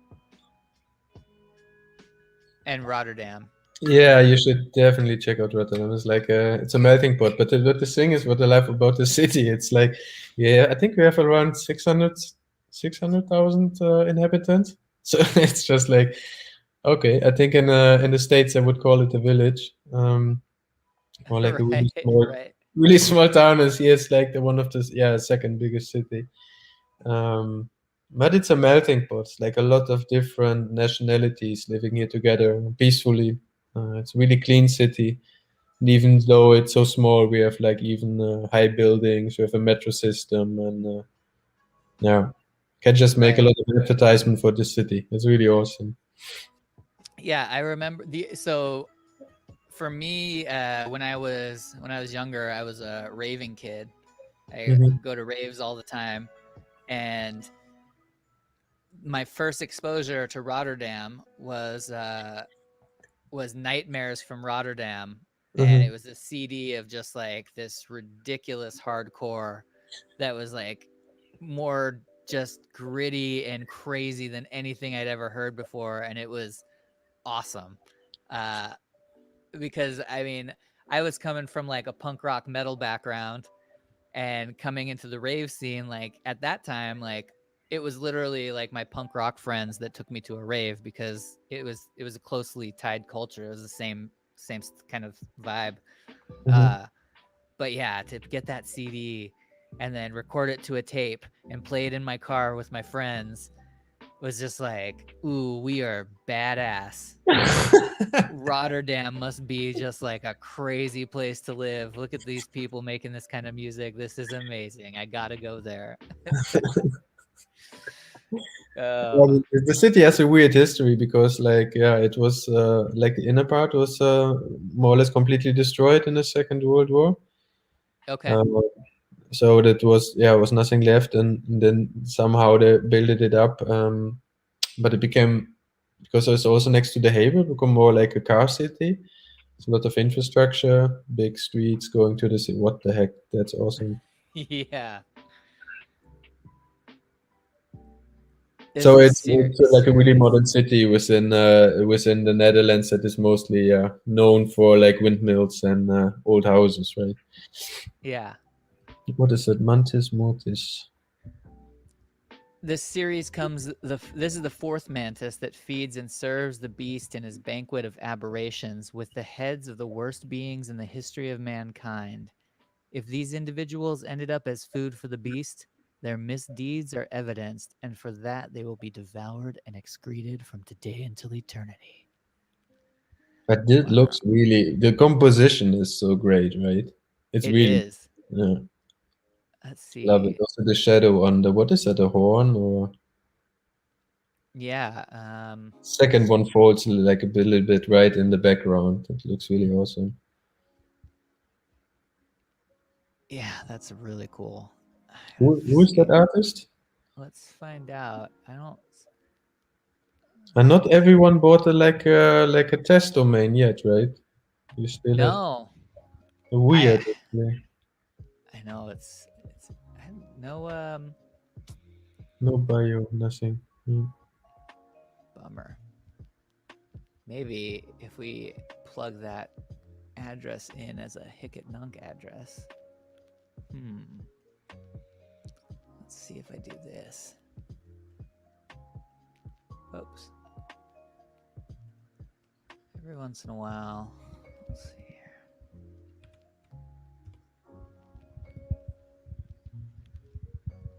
A: And Rotterdam.
B: yeah, you should definitely check out Rotterdam. It's like it's a melting pot. But the thing is, what I love about the city, it's like, yeah, I think we have around 600,000 inhabitants. So it's just like, okay, I think in the States I would call it a village, or like a
A: Right, right.
B: really small town. As here it's like the one of the, yeah, second biggest city. Um, but it's a melting pot, like a lot of different nationalities living here together peacefully. It's a really clean city. And even though it's so small, we have like even high buildings, we have a metro system, and yeah, can just make a
A: Right.
B: lot of advertisement for the city. It's really awesome.
A: Yeah, I remember the so for me when I was younger, I was a raving kid. I
B: Hmm.
A: go to raves all the time, and my first exposure to Rotterdam was Nightmares from Rotterdam, and
B: Hmm.
A: it was a CD of just like this ridiculous hardcore that was like more just gritty and crazy than anything I'd ever heard before, and it was awesome. Uh, because I mean, I was coming from like a punk rock metal background, and coming into the rave scene, like at that time, like it was literally like my punk rock friends that took me to a rave, because it was a closely tied culture. It was the same kind of vibe.
B: Mhm.
A: But yeah, to get that CD and then record it to a tape and play it in my car with my friends was just like, ooh, we are badass. Rotterdam must be just like a crazy place to live. Look at these people making this kind of music. This is amazing. I gotta go there.
B: Well,
A: Oh,
B: the city has a weird history because, like, yeah, it was like the inner part was more or less completely destroyed in the Second World War.
A: okay.
B: Uh, so that was, yeah, was nothing left, and then somehow they built it up. But it became, because it's also next to the Havel, become more like a car city. It's a lot of infrastructure, big streets going to the city. What the heck? That's awesome.
A: Yeah. This
B: So
A: is
B: it's like a really
A: serious.
B: modern city within the Netherlands that is mostly known for like windmills and old houses, right?
A: Yeah.
B: What is it? Mantis mortis.
A: This series this is the fourth mantis that feeds and serves the beast in his banquet of aberrations with the heads of the worst beings in the history of mankind. If these individuals ended up as food for the beast, their misdeeds are evidenced, and for that they will be devoured and excreted from today until eternity.
B: But this
A: Wow.
B: looks really. The composition is so great, right? It's
A: It
B: really,
A: is.
B: yeah,
A: Let's
B: love it.
A: see.
B: Also the shadow on the, what is that? A horn or
A: Yeah.
B: second one folds like a bit, little bit right in the background. It looks really awesome.
A: Yeah, that's really cool. I gotta
B: Who is that
A: see.
B: artist?
A: Let's find out. I don't.
B: And not everyone bought a like a test domain yet, right? You still have
A: No.
B: a
A: I
B: weird. Actually.
A: I know it's I no
B: No bio, nothing. Hmm.
A: bummer. Maybe if we plug that address in as a Hicket Nunk address. Hmm. Let's see if I do this. Oops. Every once in a while. Let's see here.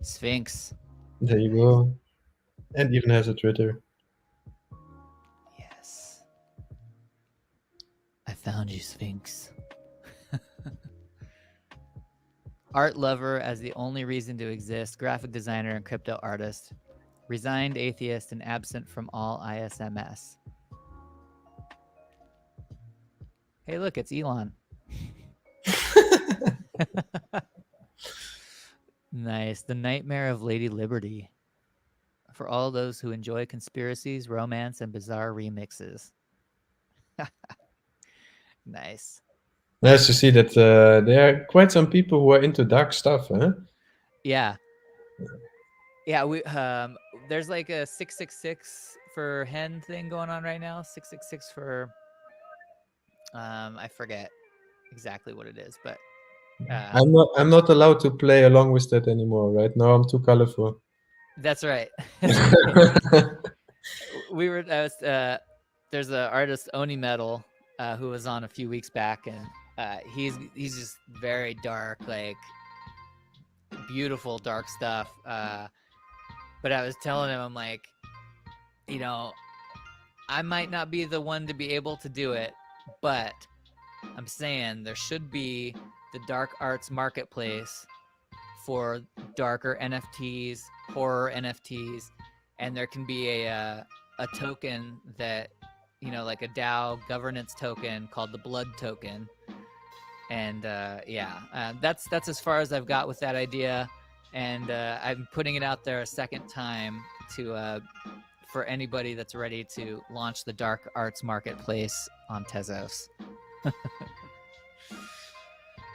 A: Sphinx.
B: There you
A: Nice.
B: go. And even has a Twitter.
A: Yes. I found you, Sphinx. Art lover as the only reason to exist, graphic designer and crypto artist, resigned atheist and absent from all ISMS. Hey, look, it's Elon. Nice. The Nightmare of Lady Liberty. For all those who enjoy conspiracies, romance, and bizarre remixes. Nice.
B: Nice to see that there are quite some people who are into dark stuff, huh?
A: Yeah. Yeah, we there's like a 666 for hen thing going on right now. 666 for I forget exactly what it is, but
B: I'm not allowed to play along with that anymore, right? Now I'm too colorful.
A: that's right. That's right. We were there's an artist Oni Metal who was on a few weeks back, and he's just very dark, like beautiful dark stuff. But I was telling him, I'm like, you know, I might not be the one to be able to do it, but I'm saying there should be the dark arts marketplace for darker NFTs, horror NFTs, and there can be a token that, you know, like a DAO governance token called the Blood Token. And that's as far as I've got with that idea. And I'm putting it out there a second time to for anybody that's ready to launch the dark arts marketplace on Tezos.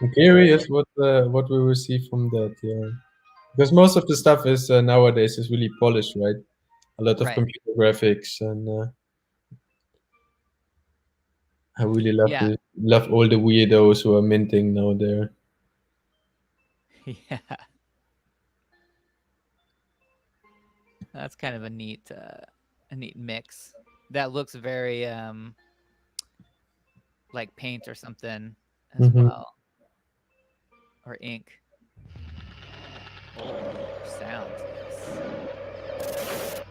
B: I'm curious what we will see from that. Yeah, Because most of the stuff is nowadays is really polished, right? A lot of
A: Right.
B: computer graphics, and I really
A: Yeah.
B: love all the weirdos who are minting now there.
A: Yeah. That's kind of a neat mix. That looks very like paint or something as
B: Hmm.
A: well, or ink. Oh, sounds, yes.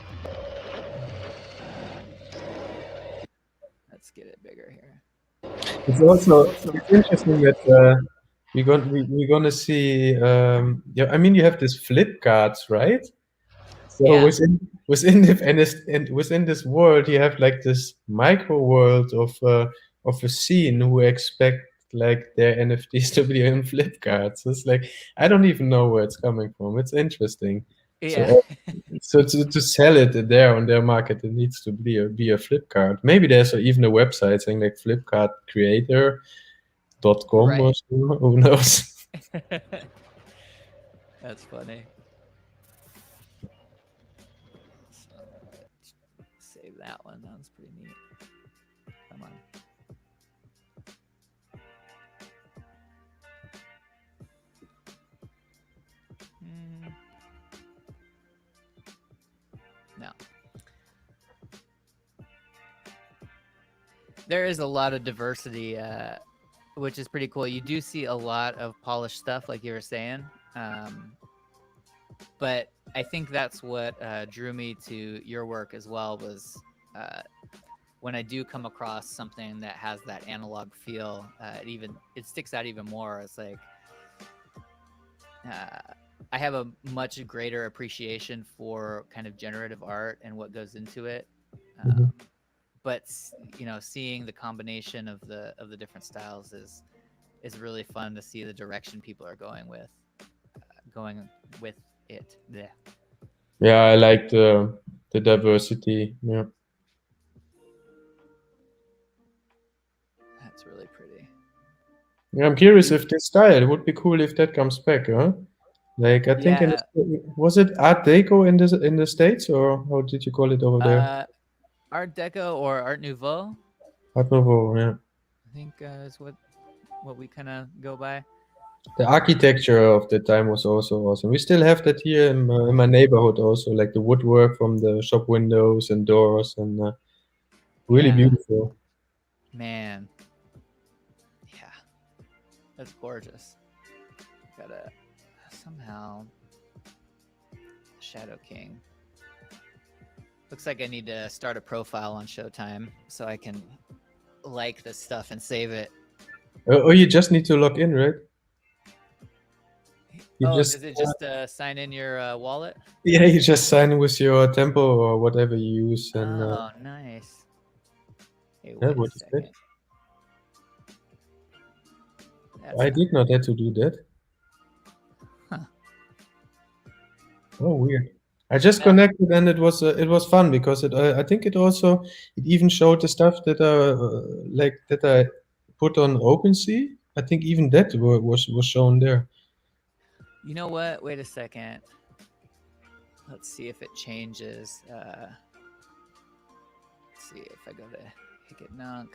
A: Let's get it bigger here.
B: It's interesting that we're gonna see. Yeah, I mean, you have this flip cards, right? So
A: Yeah.
B: within this world, you have like this micro world of a scene who expect like their NFTs to be in flip cards. It's like I don't even know where it's coming from. It's interesting. So
A: Yeah.
B: so to sell it there on their market, it needs to be a flip card. Maybe there's even a website saying like flipkartcreator.com or
A: Right.
B: so. Who knows?
A: That's funny. So, save that one. That one's pretty neat. Come on. Mm. No. There is a lot of diversity, which is pretty cool. You do see a lot of polished stuff, like you were saying. But I think that's what drew me to your work as well, was when I do come across something that has that analog feel, it sticks out even more. It's like I have a much greater appreciation for kind of generative art and what goes into it.
B: Mhm.
A: But seeing the combination of the different styles is really fun to see the direction people are going with it. Yeah.
B: Yeah, I like the diversity. Yeah.
A: That's really pretty.
B: Yeah, I'm curious if this style, it would be cool if that comes back, huh? Like I think
A: Yeah.
B: was it Art Deco in the States, or how did you call it over there?
A: Art Deco or Art Nouveau,
B: Art Nouveau, yeah.
A: I think is what we kind of go by.
B: The architecture of the time was also awesome. We still have that here in my neighborhood also, like the woodwork from the shop windows and doors, and really
A: Yeah,
B: beautiful.
A: man. Yeah, that's gorgeous. Gotta somehow Shadow King. Looks like I need to start a profile on Showtime so I can like this stuff and save it.
B: Oh, you just need to log in, right? You
A: Oh,
B: just
A: does it just sign in your wallet?
B: yeah, you just sign with your tempo or whatever you use, and
A: Oh, nice. Hey,
B: yeah,
A: wait a
B: what is that?
A: second. That's
B: I
A: not
B: did not have to do that.
A: Huh.
B: Oh, weird. I just
A: Yeah.
B: connected and it was fun because I think it even showed the stuff that like that I put on OpenSea. I think even that was shown there.
A: You know what? Wait a second. Let's see if it changes. Let's see if I go to Hicketnunk,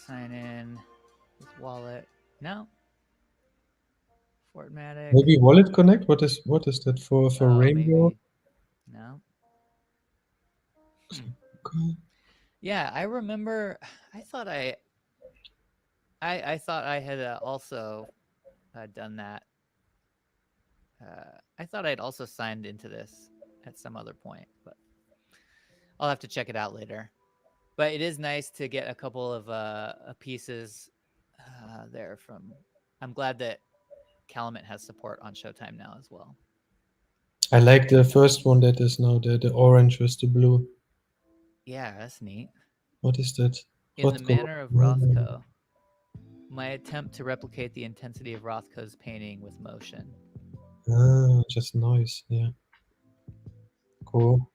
A: sign in with wallet. No, Fortmatic.
B: Maybe Wallet Connect. What is that for
A: Oh,
B: Rainbow?
A: maybe. No. Hmm.
B: Okay.
A: Yeah, I remember. I thought I thought I had also done that. I thought I'd also signed into this at some other point, but I'll have to check it out later. But it is nice to get a couple of pieces there from. I'm glad that Calumet has support on Showtime now as well.
B: I like the first one that is now the orange with the blue.
A: Yeah, that's neat.
B: What is that?
A: In the
B: Rothko.
A: manner of Rothko, my attempt to replicate the intensity of Rothko's painting with motion.
B: Ah, just noise. Yeah, cool.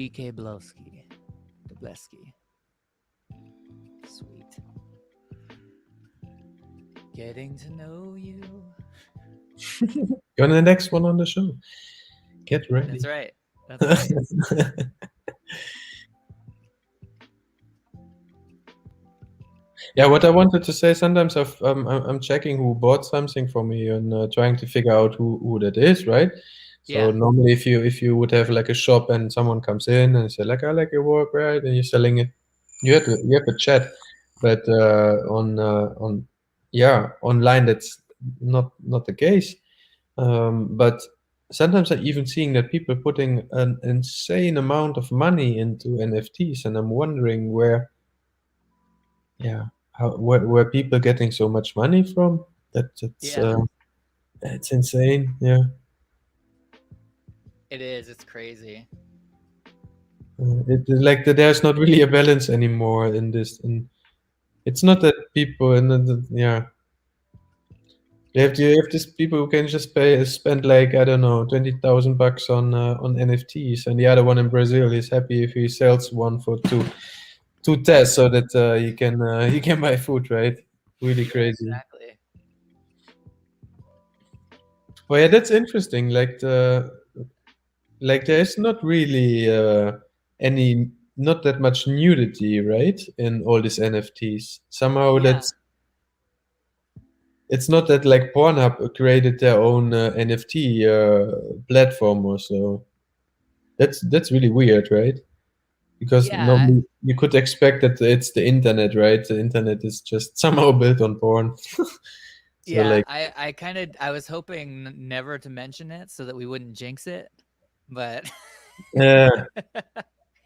A: DK Blowski. Dubleski. Sweet. Getting to know you.
B: You're the next one on the show. Get ready.
A: That's right. That's right.
B: Yeah, what I wanted to say, sometimes I'm checking who bought something for me and trying to figure out who that is, right? So
A: Yeah.
B: normally, if you would have like a shop and someone comes in and say like, I like your work, right, and you're selling it, you have a chat, but on yeah, online that's not the case. But sometimes I'm even seeing that people putting an insane amount of money into NFTs, and I'm wondering yeah, where people getting so much money from?
A: Yeah.
B: It's insane. Yeah,
A: It is. It's crazy.
B: like there's not really a balance anymore in this, and it's not that people yeah. You have these people who can just spend like I don't know $20,000 on NFTs, and the other one in Brazil is happy if he sells one for two tests so that he can buy food, right? Really crazy.
A: Exactly.
B: Well, yeah, that's interesting. Like there's not really any not that much nudity, right, in all these NFTs. Somehow
A: Yeah.
B: it's not that like Pornhub created their own NFT platform or so. That's really weird, right? Because
A: Yeah.
B: normally you could expect that it's the internet, right? The internet is just somehow built on porn. So
A: Yeah.
B: like,
A: I was hoping never to mention it so that we wouldn't jinx it, but
B: yeah,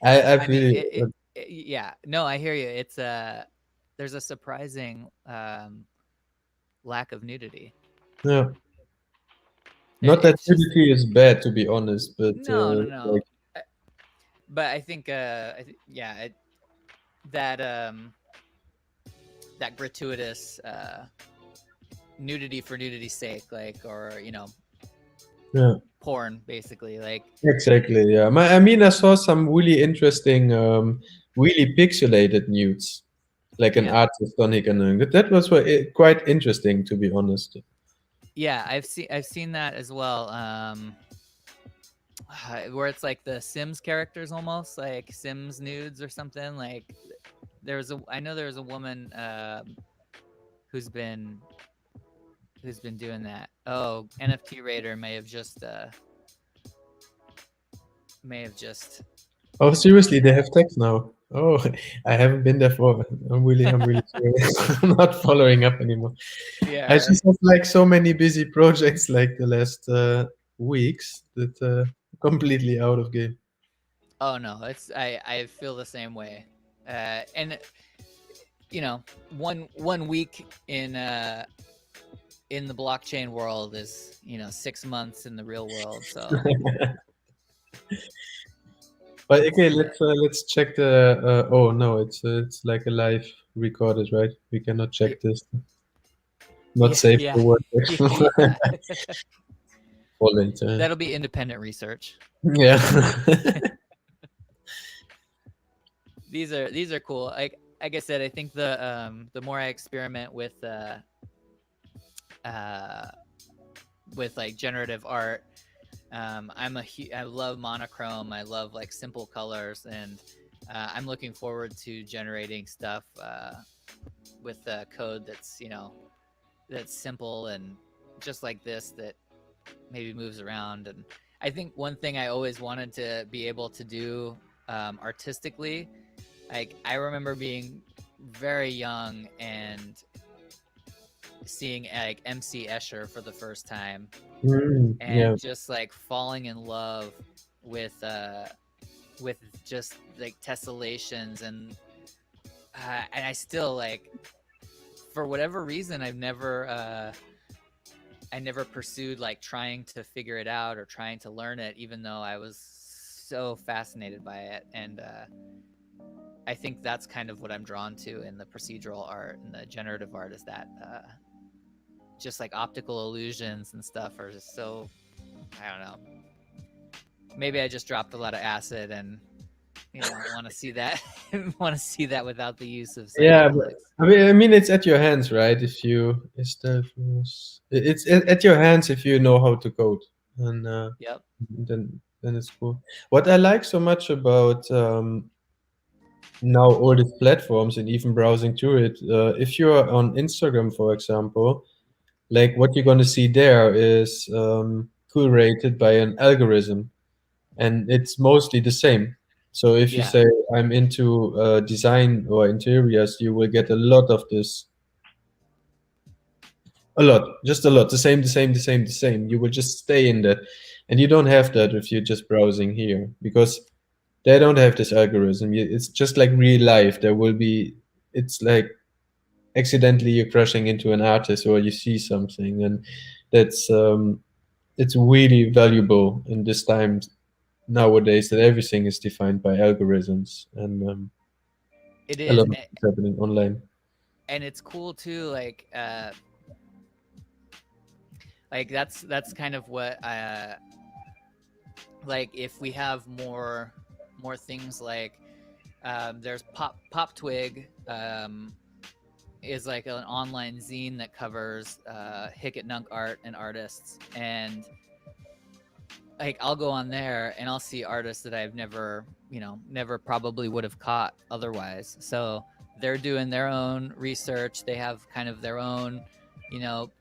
B: I
A: I mean,
B: feel
A: yeah. No, I hear you. It's there's a surprising lack of nudity.
B: yeah. Not that
A: It's just
B: nudity is bad, to be honest, but
A: no.
B: like
A: But I think yeah, that that gratuitous nudity for nudity's sake, like, or
B: yeah.
A: porn basically, like.
B: Exactly, yeah. I mean, I saw some really interesting, really pixelated nudes, like an
A: Yeah.
B: artist on Hikanung. That was quite interesting, to be honest.
A: Yeah, I've seen that as well. Where it's like the Sims characters, almost like Sims nudes or something. Like I know there was a woman who's been doing that. Oh, NFT Raider may have just
B: Oh, seriously, they have text now. Oh, I haven't been there for. I'm really sorry. I'm not following up anymore. I
A: yeah.
B: just have like so many busy projects like the last weeks that completely out of game.
A: Oh no, I feel the same way. And one week in the blockchain world is 6 months in the real world. So
B: But okay, let's check the. Oh no, it's like a live recorded, right? We cannot check this. Not
A: yeah,
B: safe
A: yeah,
B: for work.
A: yeah.
B: Falling.
A: That'll be independent research.
B: Yeah.
A: These are cool. Like I said, I think the more I experiment uh with like generative art, I love monochrome. I love like simple colors, and I'm looking forward to generating stuff with code that's simple and just like this, that maybe moves around. And I think one thing I always wanted to be able to do artistically, like I remember being very young and seeing like MC Escher for the first time,
B: Yeah.
A: and just like falling in love with just like tessellations, and I still, like, for whatever reason, I never pursued like trying to figure it out or trying to learn it, even though I was so fascinated by it. And I think that's kind of what I'm drawn to in the procedural art and the generative art, is that just like optical illusions and stuff are just so, I don't know. Maybe I just dropped a lot of acid and want to see that. Want to see that without the use of
B: Yeah, but
A: psychedelics.
B: I mean, it's at your hands, right? If you it's at your hands if you know how to code, and
A: Yep.
B: then it's cool. What I like so much about now all these platforms and even browsing through it, if you're on Instagram, for example, like what you're gonna see there is curated by an algorithm, and it's mostly the same. So if you
A: Yeah.
B: say I'm into design or interiors, you will get a lot of this. A lot, just a lot. The same, the same, the same, the same. You will just stay in that. And you don't have that if you're just browsing here because they don't have this algorithm. It's just like real life. There will be, it's like accidentally you're crashing into an artist or you see something. And that's, it's really valuable in this time nowadays that everything is defined by algorithms and
A: It
B: a
A: is.
B: lot of things happening online.
A: And it's cool too, like that's kind of what like if we have more things like there's Pop Twig is like an online zine that covers Hicket Nunk art and artists, and like I'll go on there and I'll see artists that I've never never probably would have caught otherwise. So they're doing their own research, they have kind of their own you know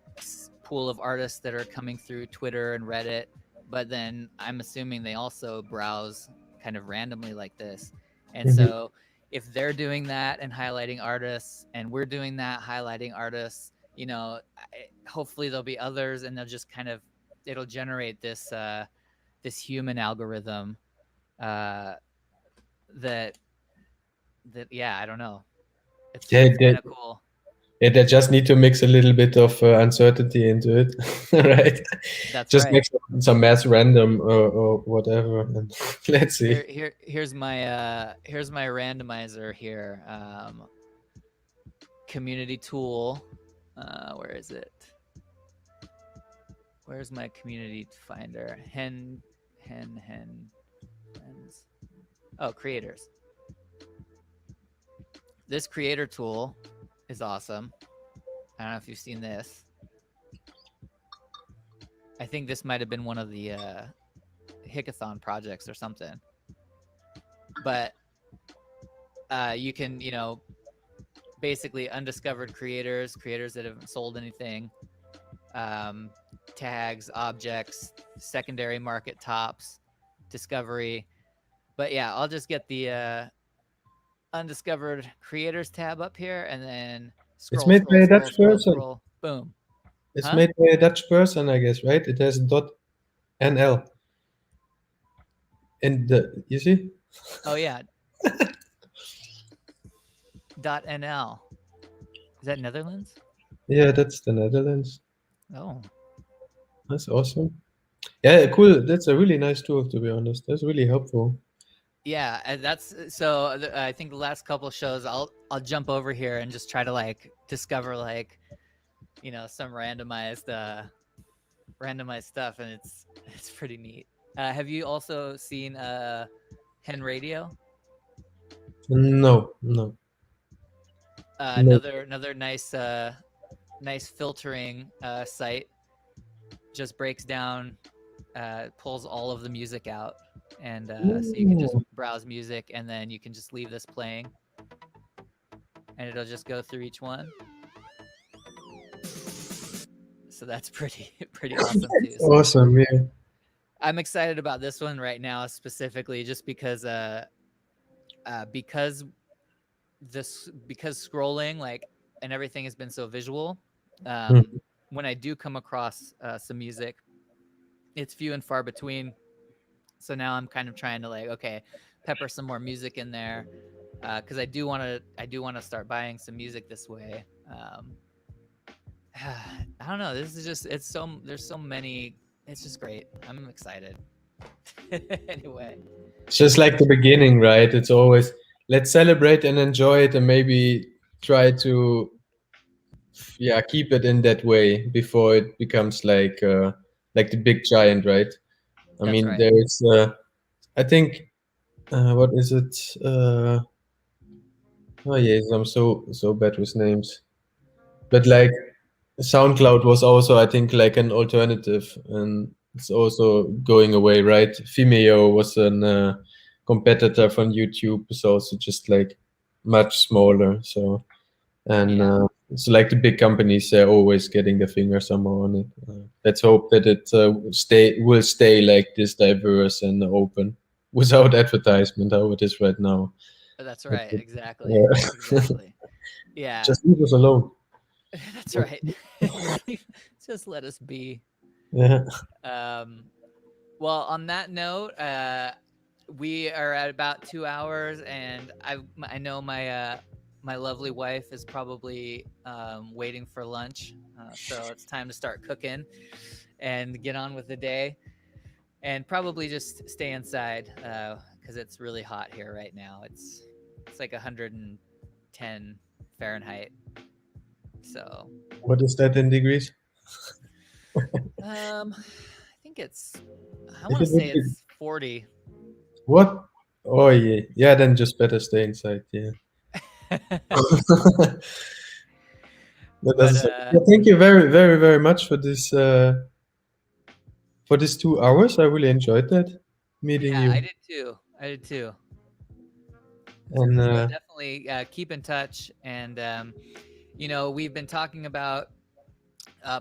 A: pool of artists that are coming through Twitter and Reddit, but then I'm assuming they also browse kind of randomly like this. And
B: Mhm.
A: so if they're doing that and highlighting artists and we're doing that highlighting artists, hopefully there'll be others, and they'll just kind of it'll generate this human algorithm uh that yeah, I don't know,
B: Yeah,
A: it's kind of cool.
B: yeah, they just need to mix a little bit of uncertainty into it, right?
A: That's
B: Just
A: right.
B: make some mass random or whatever, and let's see.
A: Here's my randomizer here. Community tool. Where is it? Where's my community finder? Hen friends. Oh, creators. This creator tool is awesome. I don't know if you've seen this. I think this might have been one of the hackathon projects or something. But you can, basically undiscovered creators that haven't sold anything, tags, objects, secondary market tops, discovery. But yeah, I'll just get the undiscovered creators tab up here and then
B: It's
A: scroll,
B: made by
A: scroll,
B: a
A: scroll,
B: Dutch
A: scroll,
B: person.
A: scroll. Boom.
B: It's
A: Huh?
B: made by a Dutch person, I guess, right? It has .nl in the. You see?
A: Oh yeah. .nl. Is that Netherlands?
B: Yeah, that's the Netherlands.
A: Oh.
B: That's awesome. Yeah, cool. That's a really nice tool, to be honest. That's really helpful.
A: Yeah, and that's so. I think the last couple of shows, I'll jump over here and just try to like discover like, some randomized stuff, and it's pretty neat. Have you also seen Hen Radio?
B: No, no, no.
A: Another nice filtering site. Just breaks down, pulls all of the music out, and so you can just
B: Ooh.
A: browse music, and then you can just leave this playing, and it'll just go through each one. So that's pretty awesome too. So
B: Awesome, yeah.
A: I'm excited about this one right now specifically, just because because scrolling like and everything has been so visual.
B: Mhm.
A: When I do come across some music, it's few and far between. So now I'm kind of trying to like, okay, pepper some more music in there, because I do want to start buying some music this way. I don't know. This is just there's so many. It's just great. I'm excited. Anyway,
B: It's just like the beginning, right? It's always let's celebrate and enjoy it, and maybe try to, yeah, keep it in that way before it becomes like the big giant, right? I
A: that's
B: mean,
A: right.
B: there is, I think what is it? Oh yes, I'm so bad with names. But like SoundCloud was also, I think, like an alternative, and it's also going away, right? Vimeo was an competitor from YouTube, it's also just like much smaller. So and
A: Yeah.
B: it's like the big companies, they're always getting their finger somehow on it. Let's hope that it will stay like this diverse and open without advertisement, how it is right now.
A: That's
B: But
A: right. Exactly.
B: yeah.
A: Exactly. Yeah.
B: Just leave us alone.
A: That's right. just, just let us be.
B: Yeah.
A: Um, well, on that note, we are at about 2 hours, and I know my lovely wife is probably waiting for lunch, so it's time to start cooking and get on with the day, and probably just stay inside because it's really hot here right now. It's like 110 Fahrenheit, so
B: What is that in degrees?
A: I think I
B: If
A: want
B: it
A: to
B: would
A: say
B: be
A: it's 40.
B: what? Oh yeah, yeah. Then just better stay inside. Yeah. That
A: But
B: doesn't. Yeah, thank you very much for these 2 hours. I really enjoyed that meeting
A: yeah, I
B: you.
A: did too. I did too.
B: And
A: So definitely keep in touch. And, we've been talking about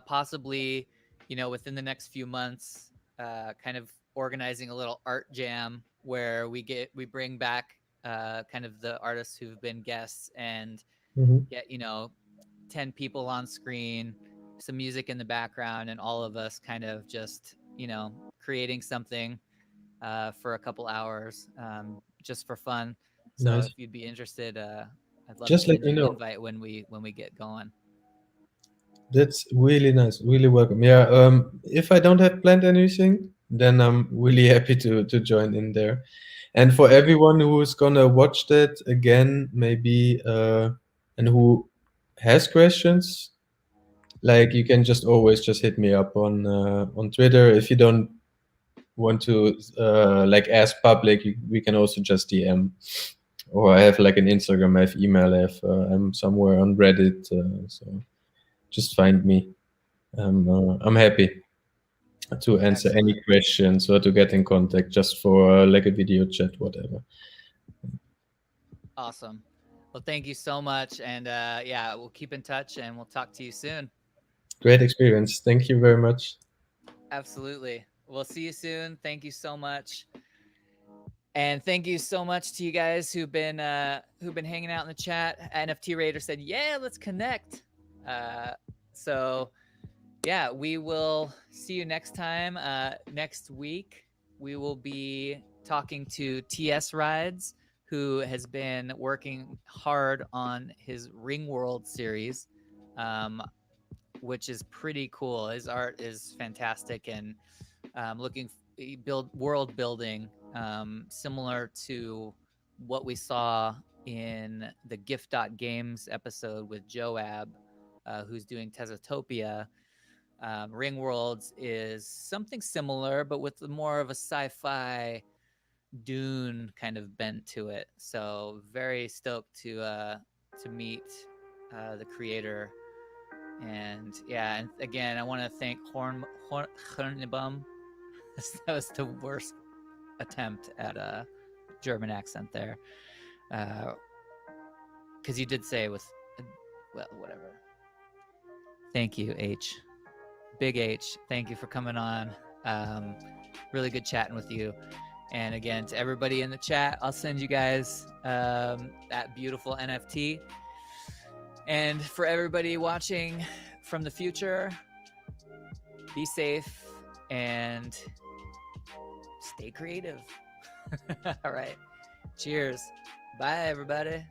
A: possibly, within the next few months, kind of organizing a little art jam where we bring back kind of the artists who've been guests and
B: mhm,
A: get, 10 people on screen, some music in the background, and all of us kind of just, creating something for a couple hours just for fun. So
B: nice.
A: if you'd be interested, I'd love to
B: Just let
A: send
B: me
A: you an
B: know.
A: invite when we get going.
B: That's really nice. Really welcome. Yeah. If I don't have planned anything, then I'm really happy to join in there. And for everyone who's gonna watch that again, maybe and who has questions, like you can just always just hit me up on Twitter. If you don't want to like ask public, we can also just DM. Or I have like an Instagram, I have email, I'm somewhere on Reddit, so just find me. I'm happy to answer any
A: Excellent.
B: questions or to get in contact just for like a video chat, whatever.
A: Awesome. Well, thank you so much. And yeah, we'll keep in touch and we'll talk to you soon.
B: Great experience. Thank you very much.
A: Absolutely. We'll see you soon. Thank you so much. And thank you so much to you guys who've been hanging out in the chat. NFT Raider said, "Yeah, let's connect." So yeah, we will see you next time. Next week, we will be talking to TS Rides, who has been working hard on his Ring World series, which is pretty cool. His art is fantastic and build world building, similar to what we saw in the Gift.Games episode with Joab, who's doing Tesotopia. Ring Worlds is something similar, but with more of a sci-fi Dune kind of bent to it. So very stoked to meet the creator. And yeah, and again, I want to thank Hornebom. That was the worst attempt at a German accent there, because you did say with, well, whatever. Thank you, H. Big H. Thank you for coming on. Really good chatting with you. And again, to everybody in the chat, I'll send you guys that beautiful NFT. And for everybody watching from the future, be safe and stay creative. All right. Cheers. Bye, everybody.